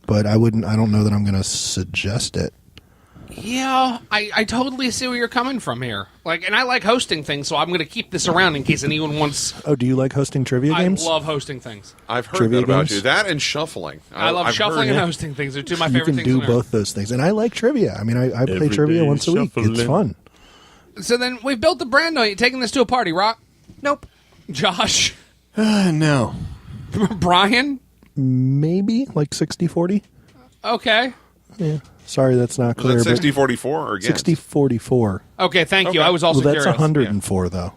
But I wouldn't. I don't know that I'm going to suggest it. Yeah, I totally see where you're coming from here. Like, and I like hosting things, so I'm going to keep this around in case anyone wants. Oh, do you like hosting trivia games? I love hosting things. I've heard Trivia that about games? you. That and shuffling. I love I've shuffling heard- and hosting things. They're two of my You favorite can things. do on earth. both those things. And I like trivia. I mean, I play Every trivia day once a week. It's shuffling. fun. So then we've built the brand. Are you taking this to a party, Rock? Nope. Josh, No. Brian. Maybe like 60-40. Okay. Yeah. Sorry, that's not clear. Was that but 60-44 or against? 60-44. Okay. Thank you. Okay. I was also Well, that's curious. 104, though.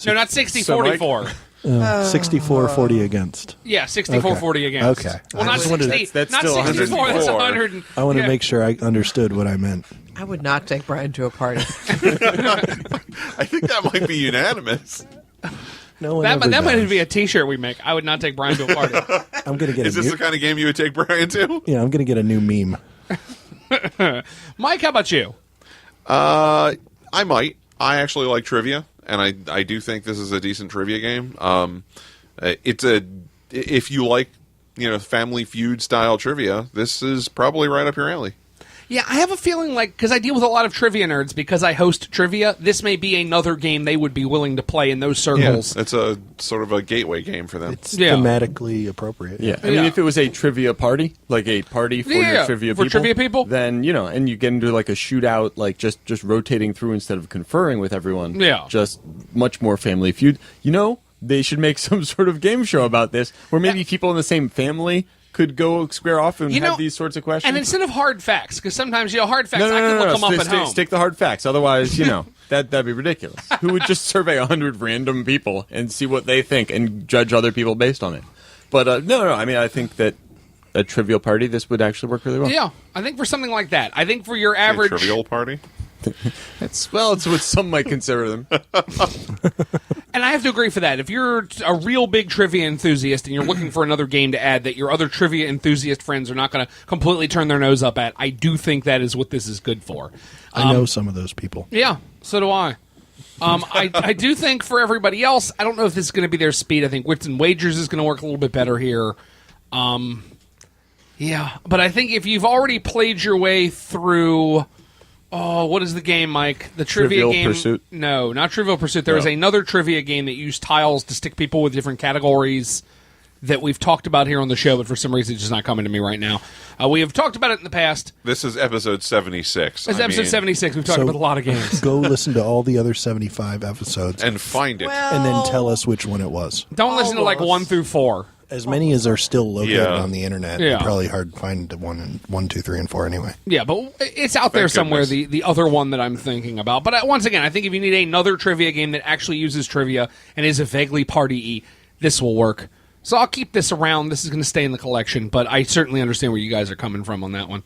No, not 60-44. 64-40 against. Yeah, 64-40 against. Okay. Well, I not just wanted- 60. that's not still 64. That's 104. 100. I want to Yeah. make sure I understood what I meant. I would not take Brian to a party. I think that might be unanimous. No one That ever might does. be a T-shirt we make. I would not take Brian to a party. I'm gonna get Is a this new. the kind of game you would take Brian to? Yeah, I'm gonna get a new meme. Mike, how about you? I might. I actually like trivia, and I do think this is a decent trivia game. If you like, Family Feud style trivia, this is probably right up your alley. Yeah, I have a feeling like, because I deal with a lot of trivia nerds, because I host trivia, this may be another game they would be willing to play in those circles. It's a sort of a gateway game for them. It's Yeah. thematically appropriate. Yeah, I mean, Yeah. if it was a trivia party, like a party for Yeah, your trivia for people, trivia people. then and you get into like a shootout, like just rotating through instead of conferring with everyone. Yeah. just much more Family Feud. They should make some sort of game show about this, where maybe people in the same family could go square off and have these sorts of questions. And instead of hard facts, because sometimes, hard facts, I can look them up at home. Stick the hard facts. Otherwise, that'd be ridiculous. Who would just survey 100 random people and see what they think and judge other people based on it? But no. I mean, I think that a trivial party, this would actually work really well. Yeah, I think for something like that. I think for your average... A trivial party? It's what some might consider them. And I have to agree for that. If you're a real big trivia enthusiast and you're looking for another game to add that your other trivia enthusiast friends are not going to completely turn their nose up at, I do think that is what this is good for. I know some of those people. Yeah, so do I. I do think for everybody else, I don't know if this is going to be their speed. I think Wits and Wagers is going to work a little bit better here. Yeah, but I think if you've already played your way through... Oh, what is the game, Mike? The trivia Trivial game? Pursuit? No, not Trivial Pursuit. There is No. another trivia game that used tiles to stick people with different categories that we've talked about here on the show, but for some reason it's just not coming to me right now. We have talked about it in the past. This is episode 76. It's episode 76. We've talked So- about a lot of games. Go listen to all the other 75 episodes And find it. and then tell us which one it was. Don't listen to like 1 through 4. As many as are still located Yeah. on the internet. Yeah. Probably hard to find one, 2, 3, and 4 anyway. Yeah, but it's out there Thank somewhere, goodness. the other one that I'm thinking about. But once again, I think if you need another trivia game that actually uses trivia and is a vaguely party-y, this will work. So I'll keep this around. This is going to stay in the collection, but I certainly understand where you guys are coming from on that one.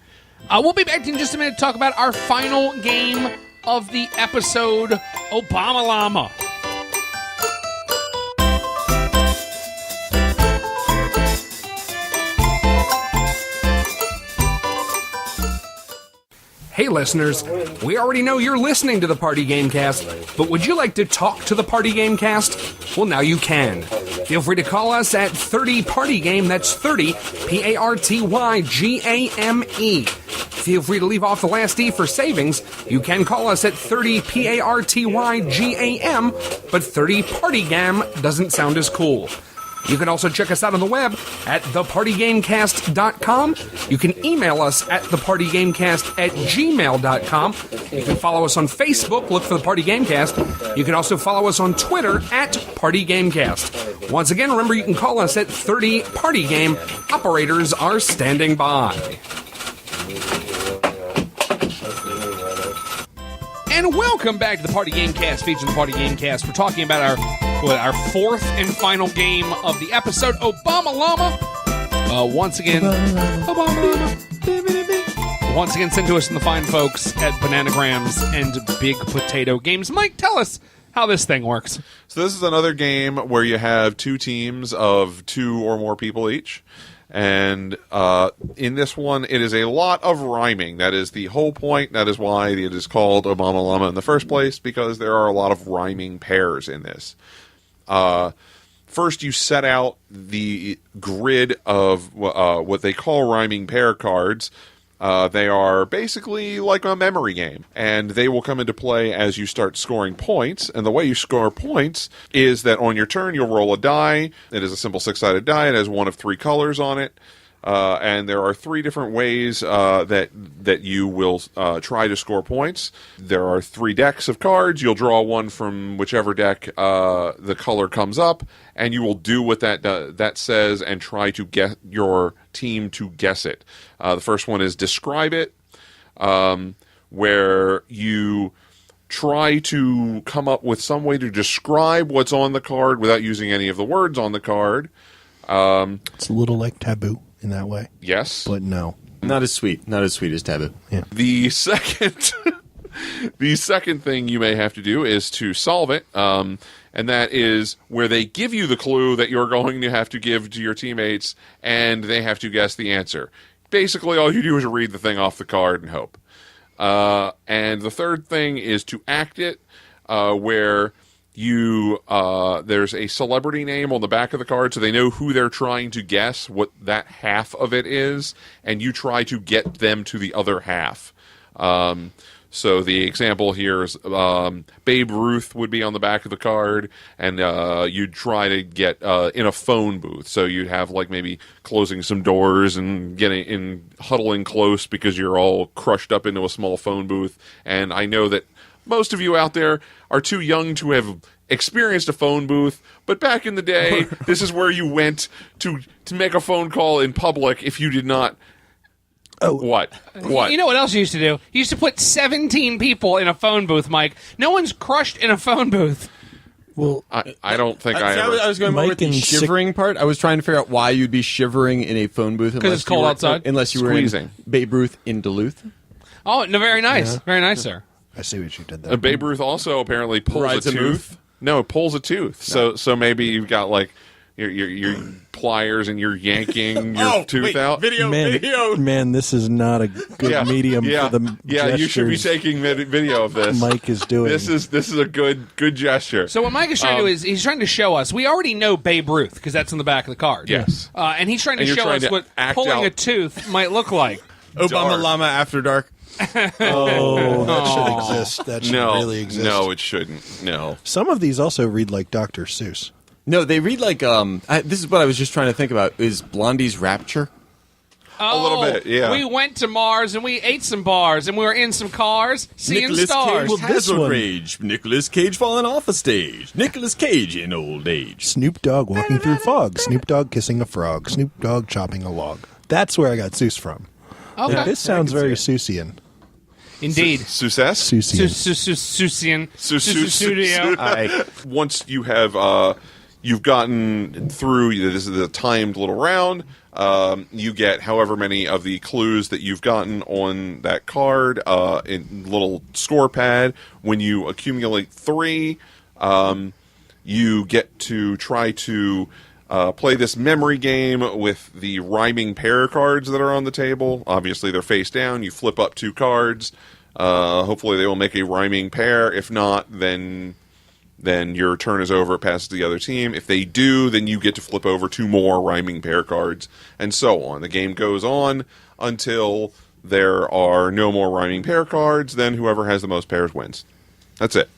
We'll be back in just a minute to talk about our final game of the episode, Obama Llama. Hey listeners, we already know you're listening to the Party Gamecast, but would you like to talk to the Party Gamecast? Well, now you can. Feel free to call us at 30 Party Game, that's 30 PARTYGAME. Feel free to leave off the last E for savings. You can call us at 30 PARTYGAM, but 30 Party Gam doesn't sound as cool. You can also check us out on the web at thepartygamecast.com. You can email us at thepartygamecast@gmail.com. You can follow us on Facebook, look for The Party Gamecast. You can also follow us on Twitter at Party Gamecast. Once again, remember you can call us at 30 Party Game. Operators are standing by. And welcome back to the Party Gamecast, featuring the Party Gamecast. We're talking about our fourth and final game of the episode, Obama Llama. Once again, sent to us from the fine folks at Bananagrams and Big Potato Games. Mike, tell us how this thing works. So this is another game where you have two teams of 2 or more people each. And in this one, it is a lot of rhyming. That is the whole point. That is why it is called Obama Llama in the first place, because there are a lot of rhyming pairs in this. First, you set out the grid of what they call rhyming pair cards, They are basically like a memory game, and they will come into play as you start scoring points. And the way you score points is that on your turn, you'll roll a die. It is a simple 6-sided die. It has one of 3 colors on it. And there are 3 different ways that you will try to score points. There are 3 decks of cards. You'll draw one from whichever deck the color comes up, and you will do what that says and try to get your team to guess it. The first one is Describe It, where you try to come up with some way to describe what's on the card without using any of the words on the card. It's a little like Taboo in that way. Yes. But no. Not as sweet. Not as sweet as Taboo. Yeah. The second thing you may have to do is to solve it, and that is where they give you the clue that you're going to have to give to your teammates, and they have to guess the answer. Basically, all you do is read the thing off the card and hope. And the third thing is to act it, where there's a celebrity name on the back of the card, so they know who they're trying to guess, what that half of it is, and you try to get them to the other half. So the example here is Babe Ruth would be on the back of the card, and you'd try to get in a phone booth. So you'd have like maybe closing some doors and huddling close because you're all crushed up into a small phone booth. And I know that most of you out there are too young to have experienced a phone booth, but back in the day, this is where you went to make a phone call in public if you did not. Oh, what? You know what else you used to do? You used to put 17 people in a phone booth, Mike. No one's crushed in a phone booth. Well, I don't think I ever. I was going more with the shivering part. I was trying to figure out why you'd be shivering in a phone booth because it's cold outside. Unless you were in Babe Ruth in Duluth. Oh, no, very nice, very nice, sir. I see what you did there. Babe Ruth also apparently pulls Rides a a tooth. move? No, it pulls a tooth. No. So maybe you've got like your pliers and you're yanking your tooth out. Video. Man, this is not a good medium for the gestures. You should be taking video of this. Mike is doing. This is a good gesture. So what Mike is trying to do is he's trying to show us. We already know Babe Ruth because that's on the back of the card. Yes. And he's trying to show us what pulling a tooth might look like. Obama Llama After Dark. Oh, that should exist. That should really exist. No, it shouldn't. No. Some of these also read like Dr. Seuss. No, they read like this is what I was just trying to think about. Is Blondie's Rapture? Oh, a little bit, yeah. We went to Mars and we ate some bars and we were in some cars seeing Nicolas stars. Cage Well, this hazard one- rage. Nicolas Cage falling off a stage. Nicolas Cage in old age. Snoop Dogg walking through fog. Snoop Dogg kissing a frog. Snoop Dogg chopping a log. That's where I got Seuss from. Okay. This sounds very Seussian. Indeed. Success? Seussian. Studio. Once you have you've gotten through, this is a timed little round, you get however many of the clues that you've gotten on that card in little score pad. When you accumulate 3, you get to try to play this memory game with the rhyming pair cards that are on the table. Obviously, they're face down. You flip up 2 cards. Hopefully, they will make a rhyming pair. If not, then your turn is over. It passes to the other team. If they do, then you get to flip over 2 more rhyming pair cards, and so on. The game goes on until there are no more rhyming pair cards. Then whoever has the most pairs wins. That's it.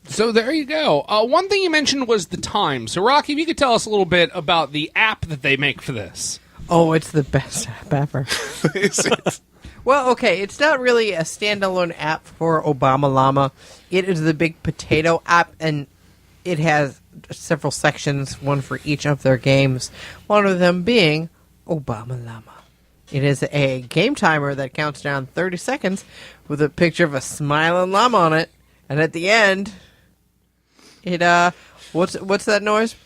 So there you go. One thing you mentioned was the time. So, Rocki, if you could tell us a little bit about the app that they make for this. Oh, it's the best app ever. Well, okay, it's not really a standalone app for Obama Llama. It is the Big Potato app, and it has several sections, one for each of their games, one of them being Obama Llama. It is a game timer that counts down 30 seconds with a picture of a smiling llama on it, and at the end, it, what's that noise?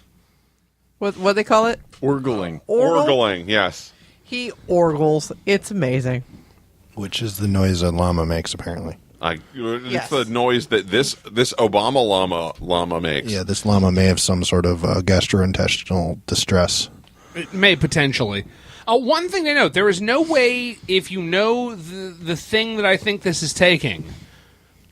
What do they call it? Orgling. Orgling, yes. He orgles. It's amazing. Which is the noise a llama makes, apparently. It's the noise that this Obama llama makes. Yeah, this llama may have some sort of gastrointestinal distress. It may potentially. One thing to note, there is no way, if you know the thing that I think this is taking,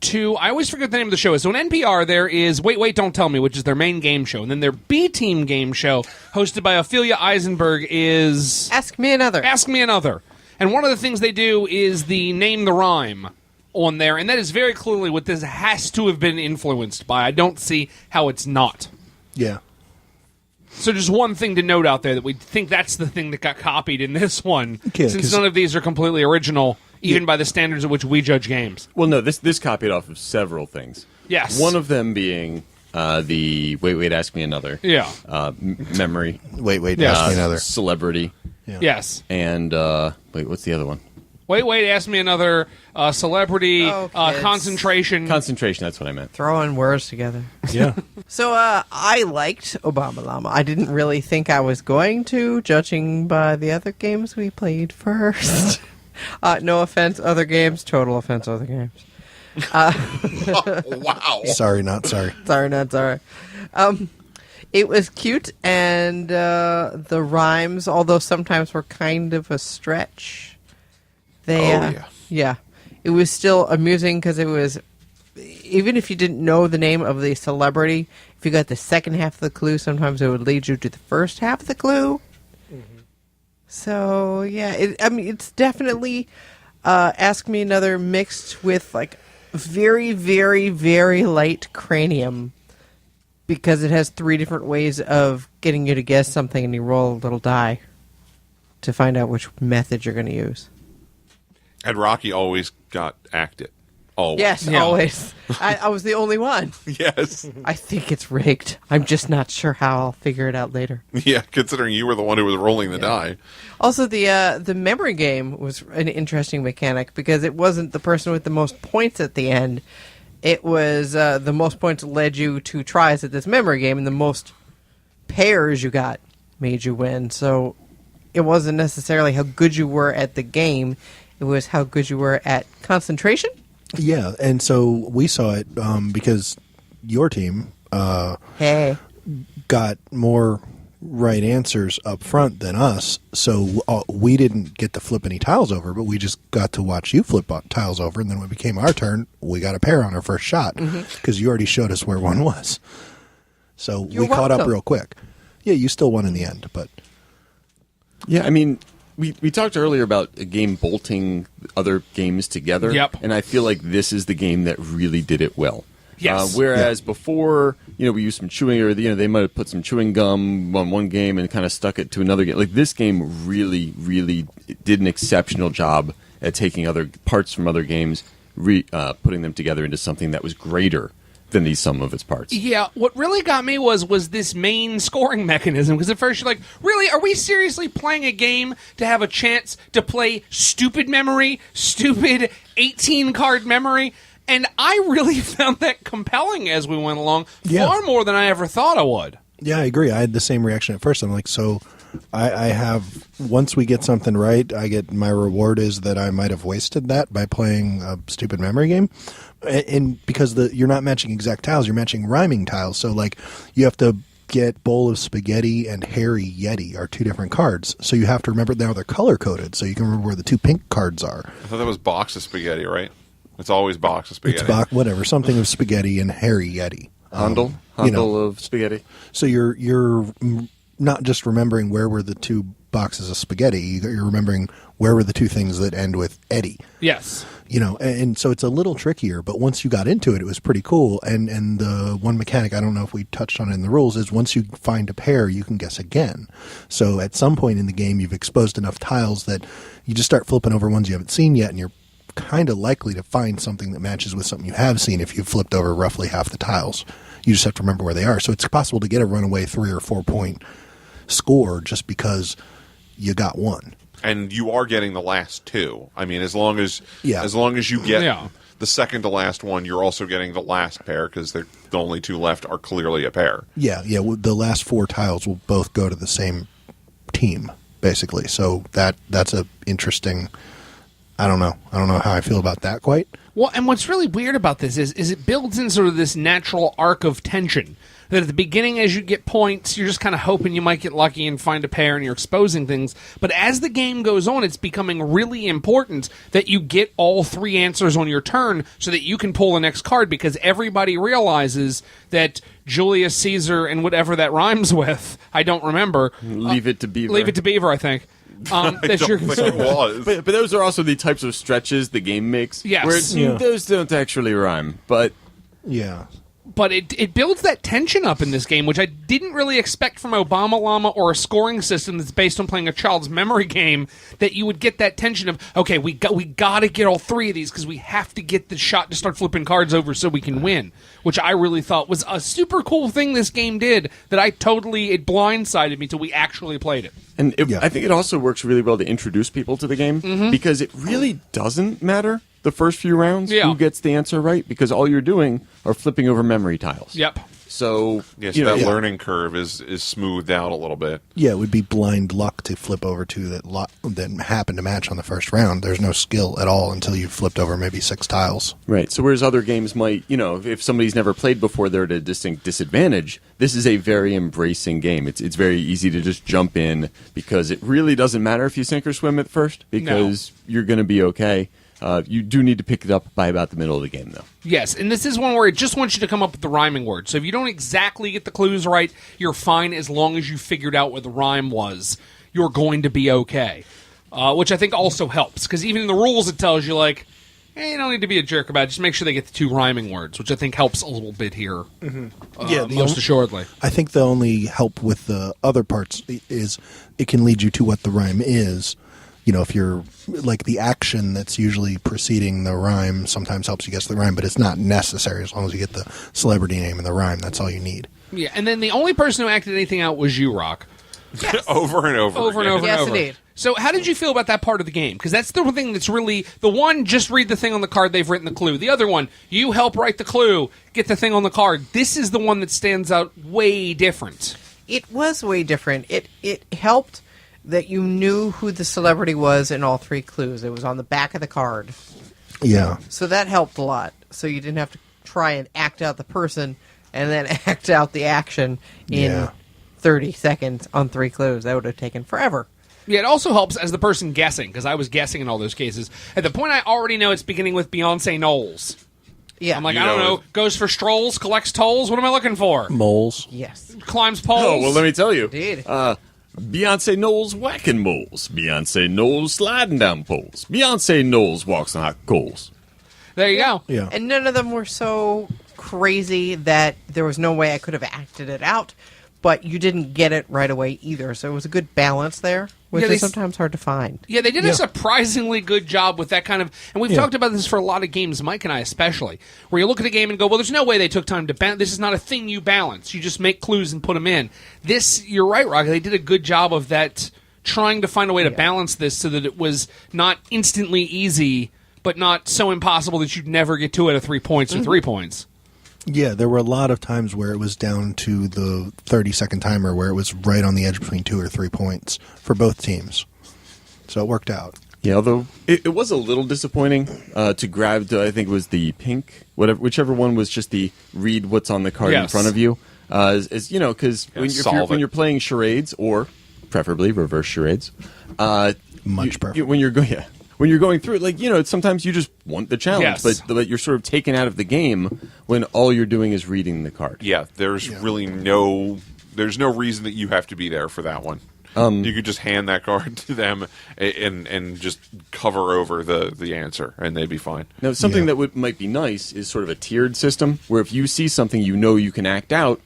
I always forget what the name of the show is. So on NPR, there is Wait, Don't Tell Me, which is their main game show. And then their B-Team game show, hosted by Ophelia Eisenberg, is Ask Me Another. Ask Me Another. And one of the things they do is the name the rhyme on there, and that is very clearly what this has to have been influenced by. I don't see how it's not. Yeah. So just one thing to note out there, that we think that's the thing that got copied in this one, Yeah, since 'cause- none of these are completely original, even by the standards at which we judge games. Well, no, this copied off of several things. Yes. One of them being the wait, ask me another. Yeah. Memory. Wait, Yeah. ask me another. Celebrity. Yes. And what's the other one? Wait, ask me another celebrity Oh, kids. concentration. Concentration. That's what I meant. Throwing words together. Yeah. So I liked Obama Llama. I didn't really think I was going to, judging by the other games we played first. No offense, other games. Total offense, other games. Wow. Sorry, not sorry. Sorry, not sorry. It was cute, and the rhymes, although sometimes were kind of a stretch. Yeah. It was still amusing because it was, even if you didn't know the name of the celebrity, if you got the second half of the clue, sometimes it would lead you to the first half of the clue. Mm-hmm. So, yeah, it's definitely Ask Me Another mixed with, like, very, very, very light cranium, because it has 3 different ways of getting you to guess something, and you roll a little die to find out which method you're going to use. And Rocki always got acted. Always. Yes, Yeah. always. I was the only one. Yes. I think it's rigged. I'm just not sure how. I'll figure it out later. Yeah, considering you were the one who was rolling the die. Also, the memory game was an interesting mechanic, because it wasn't the person with the most points at the end. It was the most points led you to tries at this memory game, and the most pairs you got made you win. So it wasn't necessarily how good you were at the game. It was how good you were at concentration. Yeah, and so we saw it because your team Hey. got more right answers up front than us, so we didn't get to flip any tiles over, but we just got to watch you flip tiles over, and then when it became our turn, we got a pair on our first shot because you already showed us where one was. So You're we caught up welcome. real quick. Yeah, you still won in the end, but Yeah, I mean, we talked earlier about a game bolting other games together. Yep. And I feel like this is the game that really did it well. Yes. Whereas before, we used some chewing, or they might have put some chewing gum on one game and kind of stuck it to another game. Like, this game really, really did an exceptional job at taking other parts from other games, putting them together into something that was greater than the sum of its parts. Yeah, what really got me was this main scoring mechanism, because at first you're like, really, are we seriously playing a game to have a chance to play stupid memory, stupid 18-card memory? And I really found that compelling as we went along, far more than I ever thought I would. yeah, I agree. I had the same reaction at first. I'm like, so I have, once we get something right, I get, my reward is that I might have wasted that by playing a stupid memory game. And because you're not matching exact tiles, you're matching rhyming tiles. So, like, you have to get Bowl of Spaghetti and Hairy Yeti are 2 different cards. So you have to remember now they're color-coded, so you can remember where the 2 pink cards are. I thought that was box of spaghetti, right? It's always box of spaghetti. It's whatever, something of spaghetti and Hairy Yeti. Handle of spaghetti. So you're not just remembering where were the 2 boxes of spaghetti, you're remembering where were the 2 things that end with Eddie. Yes. And so it's a little trickier, but once you got into it, it was pretty cool. And the one mechanic, I don't know if we touched on it in the rules, is once you find a pair, you can guess again. So at some point in the game, you've exposed enough tiles that you just start flipping over ones you haven't seen yet, and you're kind of likely to find something that matches with something you have seen if you've flipped over roughly half the tiles. You just have to remember where they are. So it's possible to get a runaway 3 or 4 point score just because you got one. And you are getting the last 2. I mean, as long as you get Yeah. the second to last one, you're also getting the last pair, because the only 2 left are clearly a pair. Yeah. The last 4 tiles will both go to the same team, basically. So that's a interesting. I don't know how I feel about that quite. Well, and what's really weird about this is it builds in sort of this natural arc of tension, That at the beginning, as you get points, you're just kind of hoping you might get lucky and find a pair and you're exposing things. But as the game goes on, it's becoming really important that you get all 3 answers on your turn so that you can pull the next card, because everybody realizes that Julius Caesar and whatever that rhymes with, I don't remember. Leave it to Beaver. Leave it to Beaver, I think. I don't think it was. But those are also the types of stretches the game makes. Yes. Where those don't actually rhyme, but... Yeah. But it builds that tension up in this game, which I didn't really expect from Obama Llama or a scoring system that's based on playing a child's memory game, that you would get that tension of, okay, we got to get all 3 of these because we have to get the shot to start flipping cards over so we can win, which I really thought was a super cool thing this game did that it blindsided me till we actually played it. And I think it also works really well to introduce people to the game, because it really doesn't matter the first few rounds who gets the answer right, because all you're doing are flipping over memory tiles. Yep. So, yes, that learning curve is smoothed out a little bit. Yeah, it would be blind luck to flip over 2 that happen to match on the first round. There's no skill at all until you've flipped over maybe 6 tiles. Right. So whereas other games might, if somebody's never played before, they're at a distinct disadvantage. This is a very embracing game. It's very easy to just jump in, because it really doesn't matter if you sink or swim at first, because you're going to be okay. You do need to pick it up by about the middle of the game, though. Yes, and this is one where it just wants you to come up with the rhyming word. So if you don't exactly get the clues right, you're fine as long as you figured out what the rhyme was. You're going to be okay, which I think also helps, because even in the rules it tells you, like, hey, you don't need to be a jerk about it. Just make sure they get the 2 rhyming words, which I think helps a little bit here. Most assuredly. I think the only help with the other parts is it can lead you to what the rhyme is. If you're like the action that's usually preceding the rhyme sometimes helps you guess the rhyme, but it's not necessary as long as you get the celebrity name and the rhyme. That's all you need. Yeah, and then the only person who acted anything out was you, Rock. Yes. Over and over. Yes, indeed. So how did you feel about that part of the game? Because that's the one thing that's really... The one, just read the thing on the card, they've written the clue. The other one, you help write the clue, get the thing on the card. This is the one that stands out way different. It was way different. It helped that you knew who the celebrity was in all 3 clues. It was on the back of the card. Yeah. So that helped a lot. So you didn't have to try and act out the person and then act out the action in 30 seconds on 3 clues. That would have taken forever. Yeah, it also helps as the person guessing, because I was guessing in all those cases. At the point I already know it's beginning with Beyonce Knowles. Yeah. I'm like, I don't know, goes for strolls, collects tolls, what am I looking for? Moles. Yes. Climbs poles. Oh, well, let me tell you. Indeed. Beyonce Knowles whacking moles. Beyonce Knowles sliding down poles. Beyonce Knowles walks on hot coals. There you go. Yeah. And none of them were so crazy that there was no way I could have acted it out, but you didn't get it right away either. So it was a good balance there, which is sometimes hard to find. Yeah, they did a surprisingly good job with that kind of... And we've talked about this for a lot of games, Mike and I especially, where you look at a game and go, well, there's no way they took time to balance. This is not a thing you balance. You just make clues and put them in. This, you're right, Rock. They did a good job of that, trying to find a way to balance this so that it was not instantly easy, but not so impossible that you'd never get to it at 3 points or 3 points. Yeah, there were a lot of times where it was down to the 30-second timer where it was right on the edge between 2 or 3 points for both teams. So it worked out. Yeah, although it was a little disappointing to grab, I think it was the pink, whichever one was just the read what's on the card in front of you. Because when you're playing charades, or preferably reverse charades, much preferable. When you're going through it, like, sometimes you just want the challenge, but you're sort of taken out of the game when all you're doing is reading the card. Yeah, there's really no reason that you have to be there for that one. You could just hand that card to them and just cover over the answer, and they'd be fine. Now, something that might be nice is sort of a tiered system, where if you see something you can act out,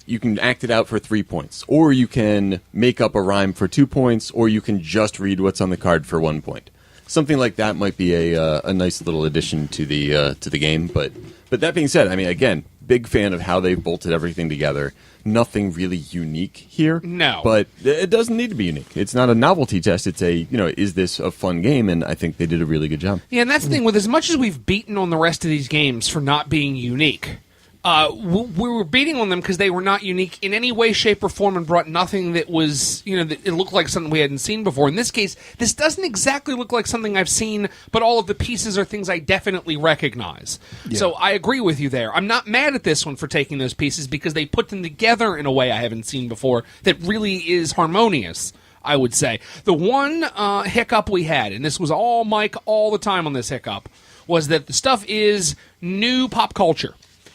you can act it out for 3 points, or you can make up a rhyme for 2 points, or you can just read what's on the card for 1 point. Something like that might be a nice little addition to the game. But that being said, I mean, again, big fan of how they've bolted everything together. Nothing really unique here. No. But it doesn't need to be unique. It's not a novelty test. It's is this a fun game? And I think they did a really good job. Yeah, and that's the thing. With as much as we've beaten on the rest of these games for not being unique, we were beating on them because they were not unique in any way, shape, or form and brought nothing that was, that it looked like something we hadn't seen before. In this case, this doesn't exactly look like something I've seen, but all of the pieces are things I definitely recognize. Yeah. So I agree with you there. I'm not mad at this one for taking those pieces because they put them together in a way I haven't seen before that really is harmonious, I would say. The one hiccup we had, and this was all Mike all the time on this hiccup, was that the stuff is new pop culture.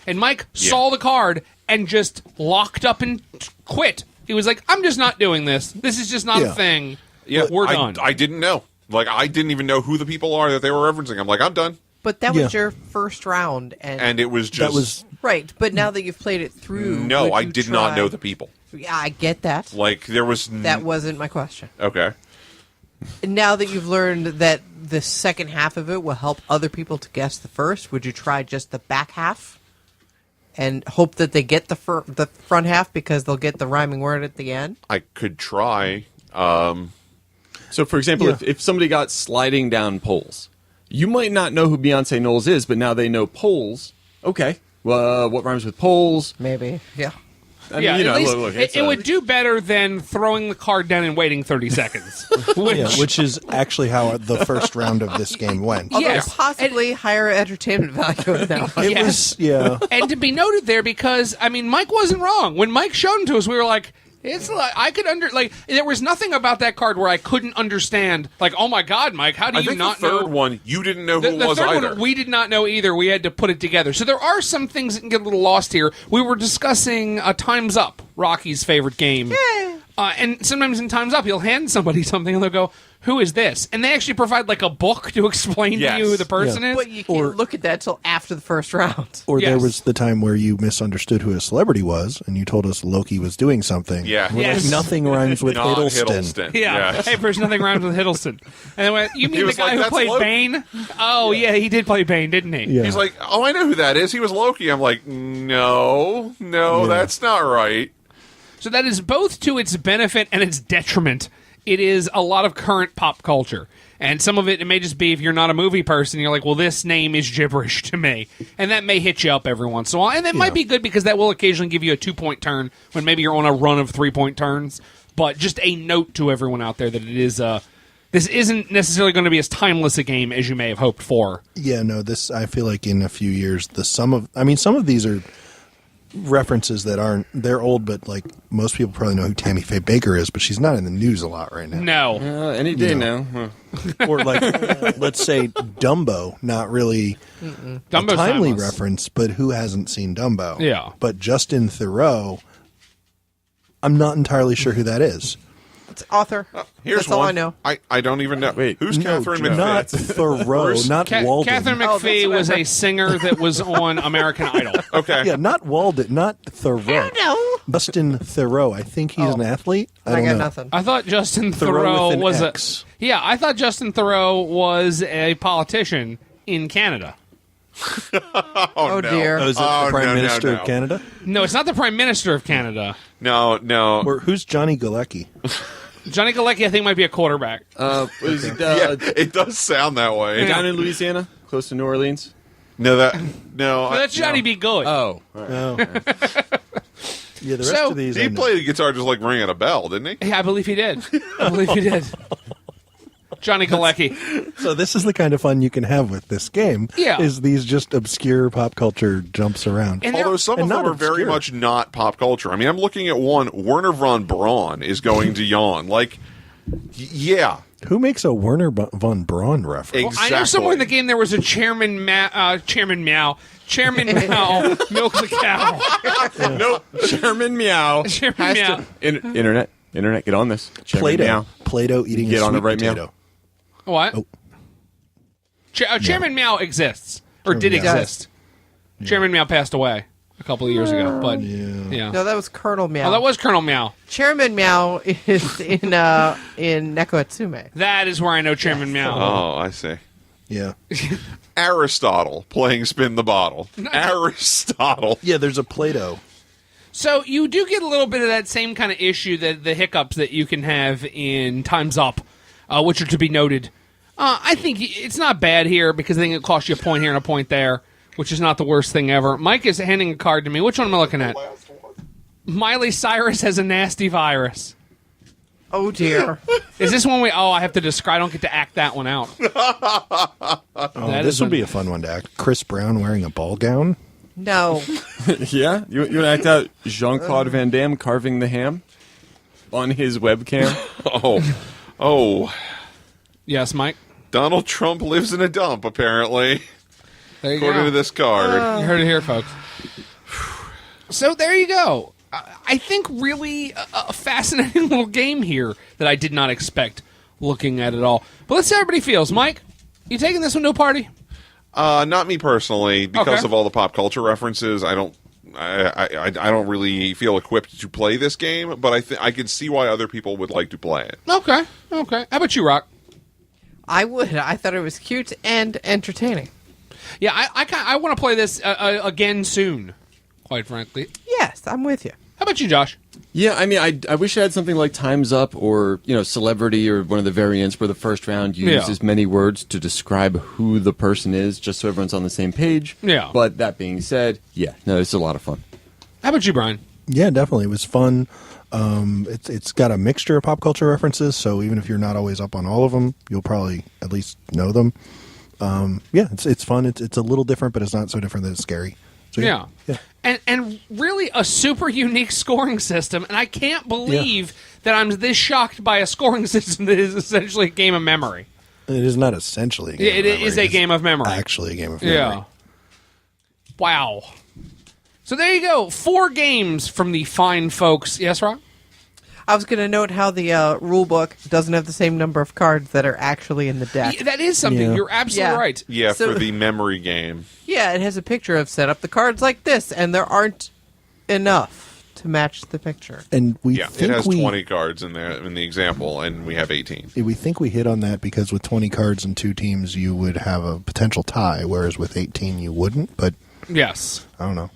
And Mike saw the card and just locked up and quit. He was like, I'm just not doing this. This is just not a thing. Yeah, we're done. I didn't know. Like, I didn't even know who the people are that they were referencing. I'm like, I'm done. But that was your first round. And it was just... Right, but now that you've played it through... No, I did not know the people. Yeah, I get that. Like, there was... That wasn't my question. Okay. Now that you've learned that the second half of it will help other people to guess the first, would you try just the back half? And hope that they get the front half because they'll get the rhyming word at the end? I could try. So, for example, if somebody got sliding down poles, you might not know who Beyonce Knowles is, but now they know poles. Okay. Well, what rhymes with poles? Maybe. Yeah. I mean, at least it would do better than throwing the card down and waiting 30 seconds. Which is actually how the first round of this game went. Although possibly higher entertainment value now. It was, And to be noted there because, I mean, Mike wasn't wrong. When Mike showed them to us, we were like, it's like, I could there was nothing about that card where I couldn't understand, like, oh my God, Mike, how do you not know? The third one, you didn't know who it was either. The third one, we did not know either. We had to put it together. So there are some things that can get a little lost here. We were discussing Time's Up, Rocky's favorite game. Yeah. And sometimes in Time's Up, you'll hand somebody something and they'll go, who is this? And they actually provide like a book to explain to you who the person is. But you can't look at that till after the first round. Or there was the time where you misunderstood who a celebrity was and you told us Loki was doing something. Yeah. We're like, nothing rhymes with Hiddleston. Yeah. Hey, there's nothing rhymes with Hiddleston. And then went, you mean the guy who played Bane? Oh, yeah, he did play Bane, didn't he? Yeah. He's like, oh, I know who that is. He was Loki. I'm like, no, that's not right. So that is both to its benefit and its detriment. It is a lot of current pop culture. And some of it may just be if you're not a movie person, you're like, well, this name is gibberish to me. And that may hit you up every once in a while. And that might be good because that will occasionally give you a 2-point turn when maybe you're on a run of 3-point turns. But just a note to everyone out there that it is this isn't necessarily going to be as timeless a game as you may have hoped for. Yeah, no, I feel like in a few years, some of these are references that they're old, but like most people probably know who Tammy Faye Baker is, but she's not in the news a lot right now. No. Any day now. Huh. Or like, let's say Dumbo, not really a timely reference, but who hasn't seen Dumbo? Yeah. But Justin Theroux, I'm not entirely sure who that is. It's author. Here's That's all I know. I don't even know. Wait, who's Catherine McPhee? Not Thoreau, not Walden. Catherine McPhee was a singer that was on American Idol. Okay. Yeah, not Walden, not Thoreau. I don't know. Justin Theroux. I think he's an athlete. I don't got know. nothing. I thought Justin Thoreau with Theroux was an X. I thought Justin Theroux was a politician in Canada. Oh, dear. Oh, is it the Prime Minister of Canada? No, it's not the Prime Minister of Canada. No. Or who's Johnny Galecki? Johnny Galecki, I think, might be a quarterback. Yeah, it does sound that way. Down in Louisiana, close to New Orleans. No. That's Johnny B. Good. Oh. Oh. Yeah, the rest of these. He played the guitar just like ringing a bell, didn't he? Yeah, I believe he did. Johnny Galecki. So this is the kind of fun you can have with this game. Yeah. Is these just obscure pop culture jumps around. Although some of them are very much not pop culture. I mean, I'm looking at one, Werner von Braun is going to yawn. Like, yeah. Who makes a Werner von Braun reference? Well, I know somewhere in the game there was a Chairman Mao milks a cow. Nope. Chairman Meow. Chairman Meow. Internet, get on this. Chairman Meow. Play-Doh eating Get a on sweet the right potato. meow. What? Oh. Chairman Meow exists. Or did exist. Yeah. Chairman Meow passed away a couple of years ago. But yeah. No, that was Colonel Meow. Oh, that was Colonel Meow. Chairman Meow is in Neko Atsume. That is where I know Chairman Meow. Oh, I see. Yeah. Aristotle playing Spin the Bottle. Aristotle. Yeah, there's a Play-Doh. So you do get a little bit of that same kind of issue, that the hiccups that you can have in Time's Up, which are to be noted. I think it's not bad here because I think it costs you a point here and a point there. which is not the worst thing ever. Mike is handing a card to me. Which one am I looking at? Miley Cyrus has a nasty virus. Oh, dear. Is this one I have to describe. I don't get to act that one out. This would be a fun one to act. Chris Brown wearing a ball gown. No. Yeah? You want to act out Jean-Claude Van Damme carving the ham on his webcam? Oh. Yes, Mike? Donald Trump lives in a dump, apparently. There you According go. to this card. You heard it here, folks. So there you go. I think really a fascinating little game here that I did not expect looking at it all. But let's see how everybody feels. Mike, you taking this one to a party? Not me personally, because Okay. of all the pop culture references. I don't really feel equipped to play this game, but I could see why other people would like to play it. Okay. How about you, Rock? I would. I thought it was cute and entertaining. Yeah, I want to play this again soon, quite frankly. Yes, I'm with you. How about you, Josh? Yeah, I mean, I wish I had something like Time's Up or, Celebrity or one of the variants where the first round used as many words to describe who the person is, just so everyone's on the same page. Yeah. But that being said, it's a lot of fun. How about you, Brian? Yeah, definitely. It was fun. It's got a mixture of pop culture references, so even if you're not always up on all of them, you'll probably at least know them. It's fun. It's a little different, but it's not so different that it's scary. So, Yeah. And really a super unique scoring system, and I can't believe that I'm this shocked by a scoring system that is essentially a game of memory. It is not essentially a game It of memory. is a It's game of memory. actually a game of memory. Yeah. Wow. So there you go. 4 games from the fine folks. Yes, Rob? I was going to note how the rule book doesn't have the same number of cards that are actually in the deck. That is something. Yeah. You're absolutely Yeah. right. Yeah, So- for the memory game. Yeah, it has a picture of set up the cards like this, and there aren't enough to match the picture. And we Yeah, it think has 20 cards in there in the example, and we have 18. we think we hit on that because with 20 cards and 2 teams, you would have a potential tie, whereas with 18, you wouldn't. But Yes. I don't know.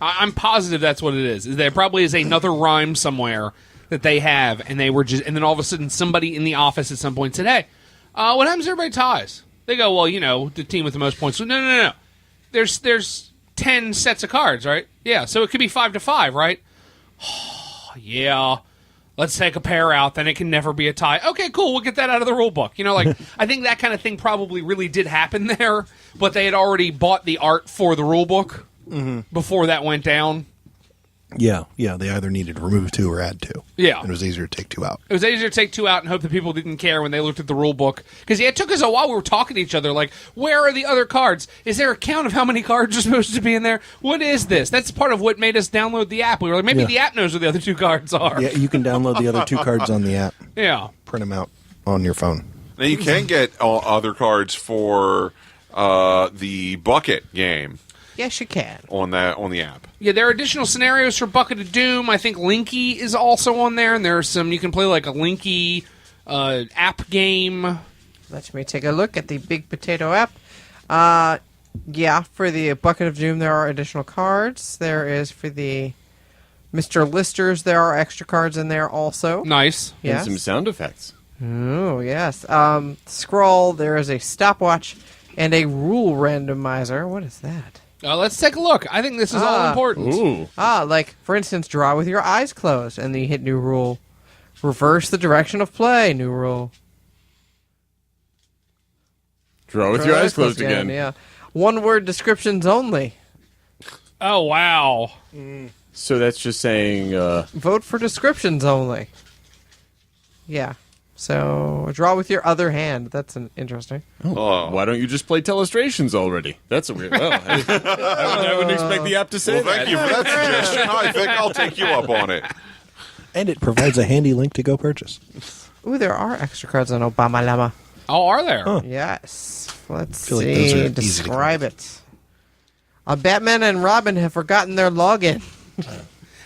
I'm positive that's what it is. There probably is another rhyme somewhere that they have, and they were just, and then all of a sudden somebody in the office at some point said, "Hey, what happens if everybody ties?" They go, "Well, the team with the most points." No. There's 10 sets of cards, right? Yeah, so it could be 5 to 5, right? Yeah. Let's take a pair out, then it can never be a tie. Okay, cool. We'll get that out of the rule book. I think that kind of thing probably really did happen there, but they had already bought the art for the rule book before that went down. Yeah, they either needed to remove 2 or add 2. Yeah. And it was easier to take 2 out. It was easier to take 2 out and hope that people didn't care when they looked at the rule book. Because it took us a while. We were talking to each other like, where are the other cards? Is there a count of how many cards are supposed to be in there? What is this? That's part of what made us download the app. We were like, maybe the app knows where the other 2 cards are. Yeah, you can download the other 2 cards on the app, Yeah. print them out on your phone. Now, you can get other cards for the bucket game Yes, you can. on the app. Yeah, there are additional scenarios for Bucket of Doom. I think Linky is also on there, and there's some, you can play like a Linky app game. Let me take a look at the Big Potato app. For the Bucket of Doom, there are additional cards. There is for the Mr. Listers, there are extra cards in there also. Nice. Yes. And some sound effects. Oh, yes. Scroll, there is a stopwatch and a rule randomizer. What is that? Let's take a look. I think this is all important. Ooh. Like, for instance, draw with your eyes closed, and then you hit new rule. Reverse the direction of play, new rule. Draw with your eyes closed again. Yeah. One-word descriptions only. Oh, wow. So that's just saying, Vote for descriptions only. Yeah. So, draw with your other hand. That's interesting. why don't you just play Telestrations already? That's a weird... Well, I wouldn't expect the app to say Well, that. thank you for that suggestion. I think I'll take you up on it. And it provides a handy link to go purchase. Ooh, there are extra cards on Obama Llama. Oh, are there? Huh. Yes. Let's feel like those see. are easy to Describe it. Batman and Robin have forgotten their login.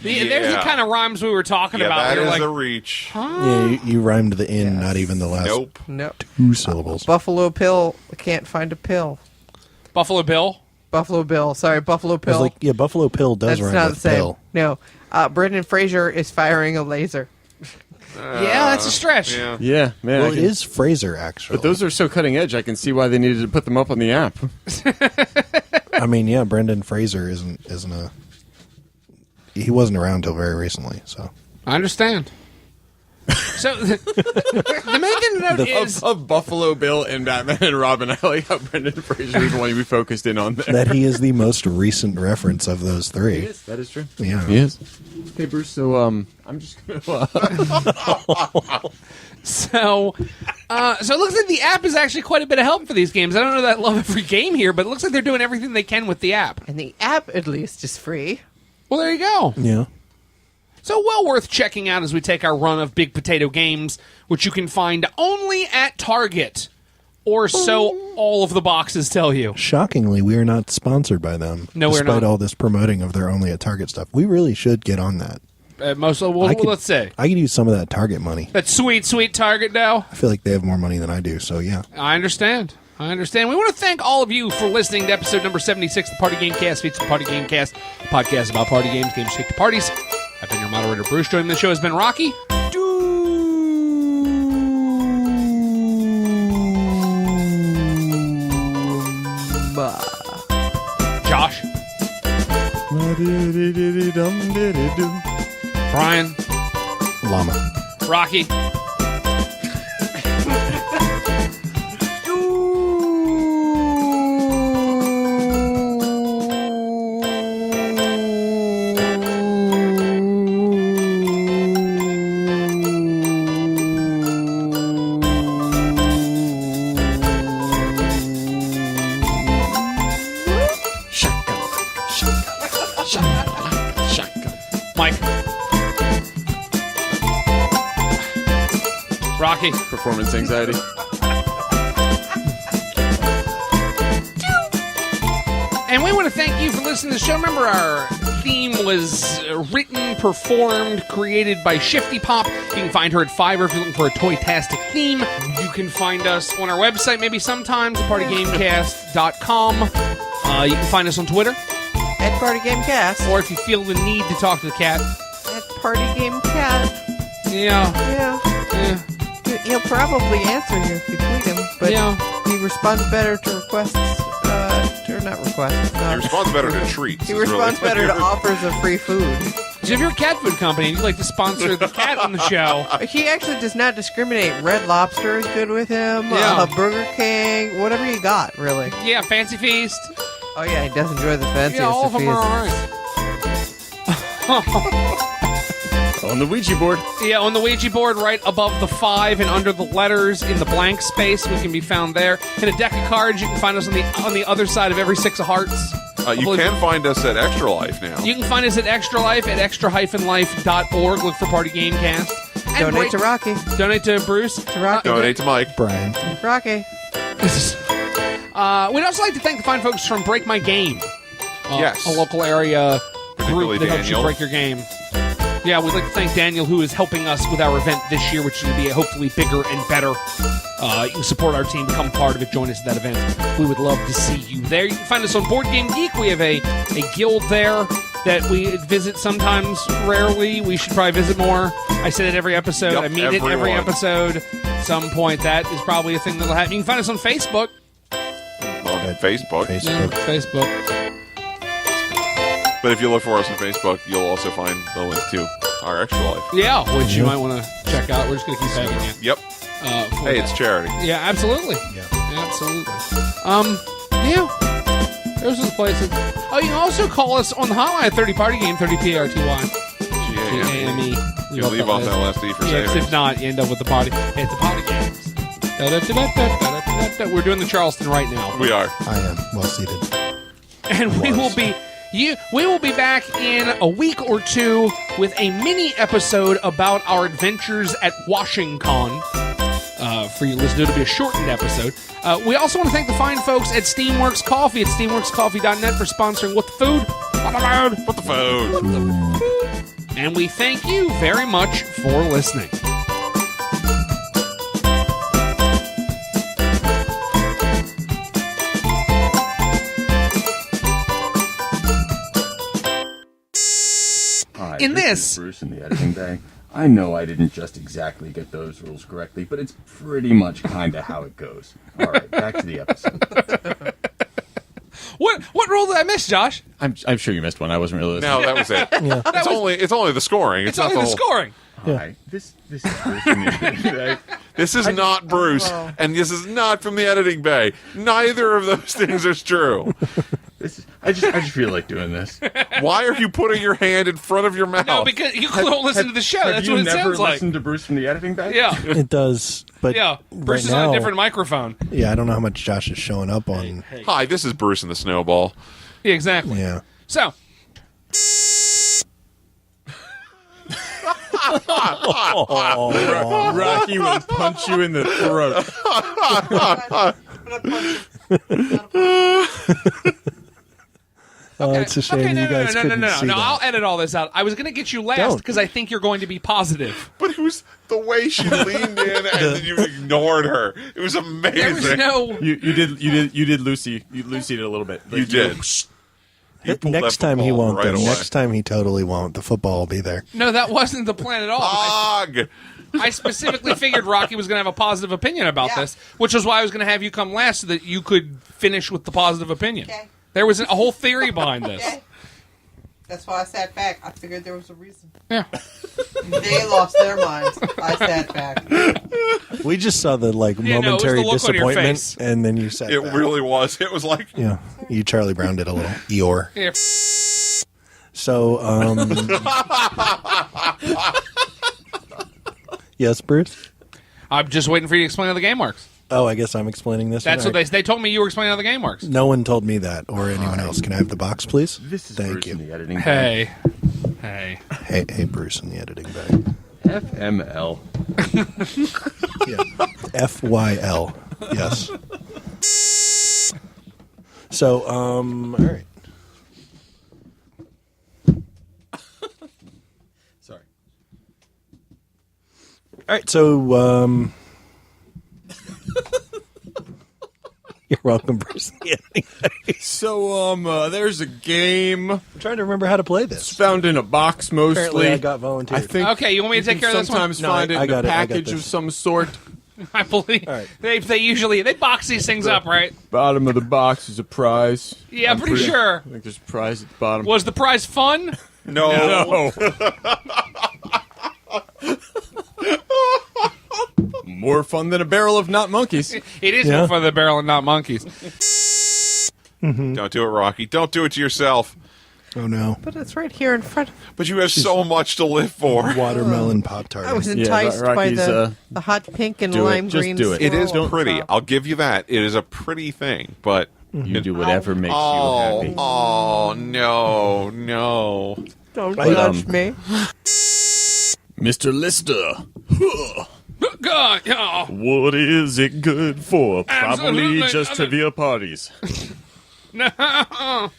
There's the kind of rhymes we were talking about. That We were is like, a reach. Yeah, you rhymed the in, not even the last Nope. Nope. 2 syllables. Buffalo Pill can't find a pill. Buffalo Bill. Buffalo Bill. Sorry, Buffalo I was Pill. like, yeah, Buffalo Pill does That's rhyme not with the same. pill. No. Brendan Fraser is firing a laser. Yeah, that's a stretch. Yeah. Yeah, man. Well, it is Fraser, actually. But those are so cutting edge, I can see why they needed to put them up on the app. I mean, yeah, Brendan Fraser isn't a. He wasn't around till very recently, so. I understand. So the main thing to note is of Buffalo Bill and Batman and Robin. I like how Brendan Fraser is the one we focused in on there. That he is the most recent reference of those three. That is true. Yeah, he is. Hey Bruce, so I'm just gonna. So it looks like the app is actually quite a bit of help for these games. I don't know that I love every game here, but it looks like they're doing everything they can with the app. And the app, at least, is free. Well, there you go. Yeah. So well worth checking out as we take our run of Big Potato games, which you can find only at Target, or so all of the boxes tell you. Shockingly, we are not sponsored by them. No, we're not. Despite all this promoting of their only at Target stuff, we really should get on that. Let's say I could use some of that Target money. that sweet Target now. I feel like they have more money than I do, so yeah. I understand. We want to thank all of you for listening to episode number 76 of the Party Game Cast, featuring the Party Game Cast, podcast about party games take to parties. I've been your moderator, Bruce. Joining the show has been Rocki. Josh. Bryan. Llama. Rocki. Mike. Rocki. Performance anxiety. And we want to thank you for listening to the show. Remember, our theme was written, performed, created by Shifty Pop. You can find her at Fiverr if you're looking for a toy-tastic theme. You can find us on our website, maybe sometimes, at partygamecast.com. You can find us on Twitter. At Party Game Cast. Or if you feel the need to talk to the cat. At Party Game Cast. Yeah. He'll probably answer you if you tweet him, but he responds better to requests, or not requests. He responds better to treats. He responds better to offers of free food. So if you're a cat food company and you'd like to sponsor the cat on the show... He actually does not discriminate. Red Lobster is good with him. Yeah. Burger King. Whatever you got, really. Yeah, Fancy Feast. Oh, yeah, he does enjoy the fanciest Yeah, all of them are all alright. On the Ouija board. Yeah, on the Ouija board, right above the 5 and under the letters in the blank space, we can be found there. And a deck of cards, you can find us on the other side of every 6 of hearts. You can find us at Extra Life now. You can find us at Extra Life at extra-life.org. Look for Party Gamecast. And Donate to Rocki. Donate to Bruce. To Rocki. Donate to Mike. Brian. Rocki. We'd also like to thank the fine folks from Break My Game. Yes. A local area Particularly group that helps you Daniel. break your game. Yeah, we'd like to thank Daniel, who is helping us with our event this year, which is going to be hopefully bigger and better. You can support our team, become part of it, join us at that event. We would love to see you there. You can find us on Board Game Geek. We have a guild there that we visit sometimes, rarely. We should probably visit more. I say it every episode. Yep, I mean it every everyone. episode. At some point, that is probably a thing that'll happen. You can find us on Facebook. On Facebook. Yeah, Facebook. But if you look for us on Facebook, you'll also find the link to our Extra Life. Yeah, which you might want to check out. We're just going to keep having you. Yep. Hey, it's charity. Yeah, absolutely. Yeah. Absolutely. Yeah. Those are the places. Oh, you can also call us on the hotline 30 Party Game, 30 PRTY. G-A-M-E. You leave off that last E for Yeah, 'cause savings. if not, you end up with the party. Hey, it's the Party Games. Da-da-da-da-da-da-da-da. We're doing the Charleston right now. We are. I am well seated. And we will be back in a week or two with a mini episode about our adventures at WashingCon. For you listeners, it'll be a shortened episode. We also want to thank the fine folks at Steamworks Coffee at steamworkscoffee.net for sponsoring What the Food. What the phone? And we thank you very much for listening. Hi, In this this- is Bruce in the editing bay. I know I didn't just exactly get those rules correctly, but it's pretty much kind of how it goes. All right, back to the episode. What rule did I miss, Josh? I'm sure you missed one. I wasn't really listening. No, that was it. It's only the scoring. It's only the scoring. Hi, this is Bruce from the editing bay. This is not Bruce, and this is not from the editing bay. Neither of those things are true. I just feel like doing this. Why are you putting your hand in front of your mouth? No, because you don't listen to the show. That's what it Have you never sounds like. listened to Bruce from the editing bay? Yeah. It does, but Yeah. Bruce right is now, on a different microphone. yeah, I don't know how much Josh is showing up on. Hi, this is Bruce and the Snowball. Yeah, exactly. Yeah. So, Rocky will punch you in the throat. Oh, it's a shame you guys couldn't see no. that. I'll edit all this out. I was going to get you last Don't. because I think you're going to be positive. But it was the way she leaned in and then you ignored her. It was amazing. There was no. You did Lucy. You Lucy'd it a little bit. You did. You pulled Next that time he football won't. right though. away. Next time he totally won't. The football will be there. No, that wasn't the plan at all. Ugh. I specifically figured Rocky was going to have a positive opinion about this, which was why I was going to have you come last so that you could finish with the positive opinion. Okay. There was a whole theory behind this. Okay. That's why I sat back. I figured there was a reason. Yeah. They lost their minds. I sat back. We just saw the Yeah, no, it was the momentary look on your disappointment, face. and then you said, It really was. It was like, Yeah, you Charlie Brown did a little Eeyore. Yeah. So, yes, Bruce. I'm just waiting for you to explain how the game works. Oh, I guess I'm explaining this. That's one. what they told me you were explaining how the game works. No one told me that, or anyone else. Can I have the box, please? This is Thank Bruce you. in the editing bay. Hey. Hey, Bruce in the editing bay. FML. Yeah. FYL. Yes. So, all right. Sorry. All right, so, you're welcome, Bruce. So, there's a game. I'm trying to remember how to play It's this. found in a box mostly. Apparently, I got volunteered. I think. Okay, you want me to you take can care of this one? sometimes No, find I it got in a it. I got package of this. some sort. I believe All right. they box these things up, right? Bottom of the box is a prize. Yeah, I'm pretty sure. I think there's a prize at the bottom. Was the prize fun? no. More fun than a barrel of not monkeys. It is Yeah. more fun than barrel and not monkeys. Don't do it, Rocky. Don't do it to yourself. Oh, no. But it's right here in front. But you have so much to live for. Watermelon Pop Tart. I was Yeah, enticed by Rocky's, the hot pink and do it. lime Just green. do it. It is swirl on pretty. top. I'll give you that. It is a pretty thing, but You do whatever makes you oh, happy. oh no. Don't But, touch me. Mr. Lister. God, yeah. What is it good for? Absolutely Probably just trivia parties. No.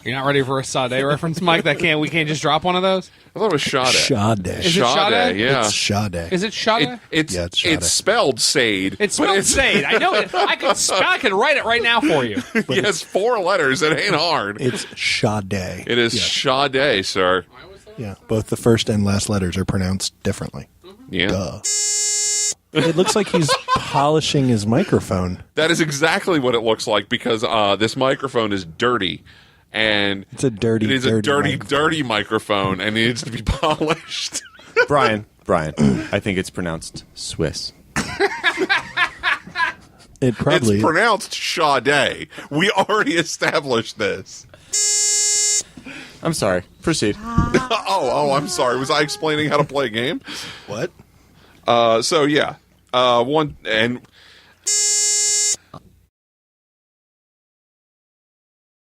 You're not ready for a Sade reference, Mike? We can't just drop one of those? I thought it was Sade. Sade. Is it Sade? Yeah. It's Sade. Is it Sade? It's Yeah, it's Sade. it's spelled Sade. It's but spelled Sade. I know it. I could write it right now for you. It has 4 letters. It ain't hard. It's Sade. It is Yeah. Sade, sir. Yeah, both the first and last letters are pronounced differently. Yeah. Duh. It looks like he's polishing his microphone. That is exactly what it looks like because this microphone is dirty. And It's a dirty, it is a dirty dirty microphone and needs to be polished. Brian, I think it's pronounced Swiss. It probably It's pronounced Sade. We already established this. I'm sorry. Proceed. Oh, I'm sorry. Was I explaining how to play a game? what? So yeah, one and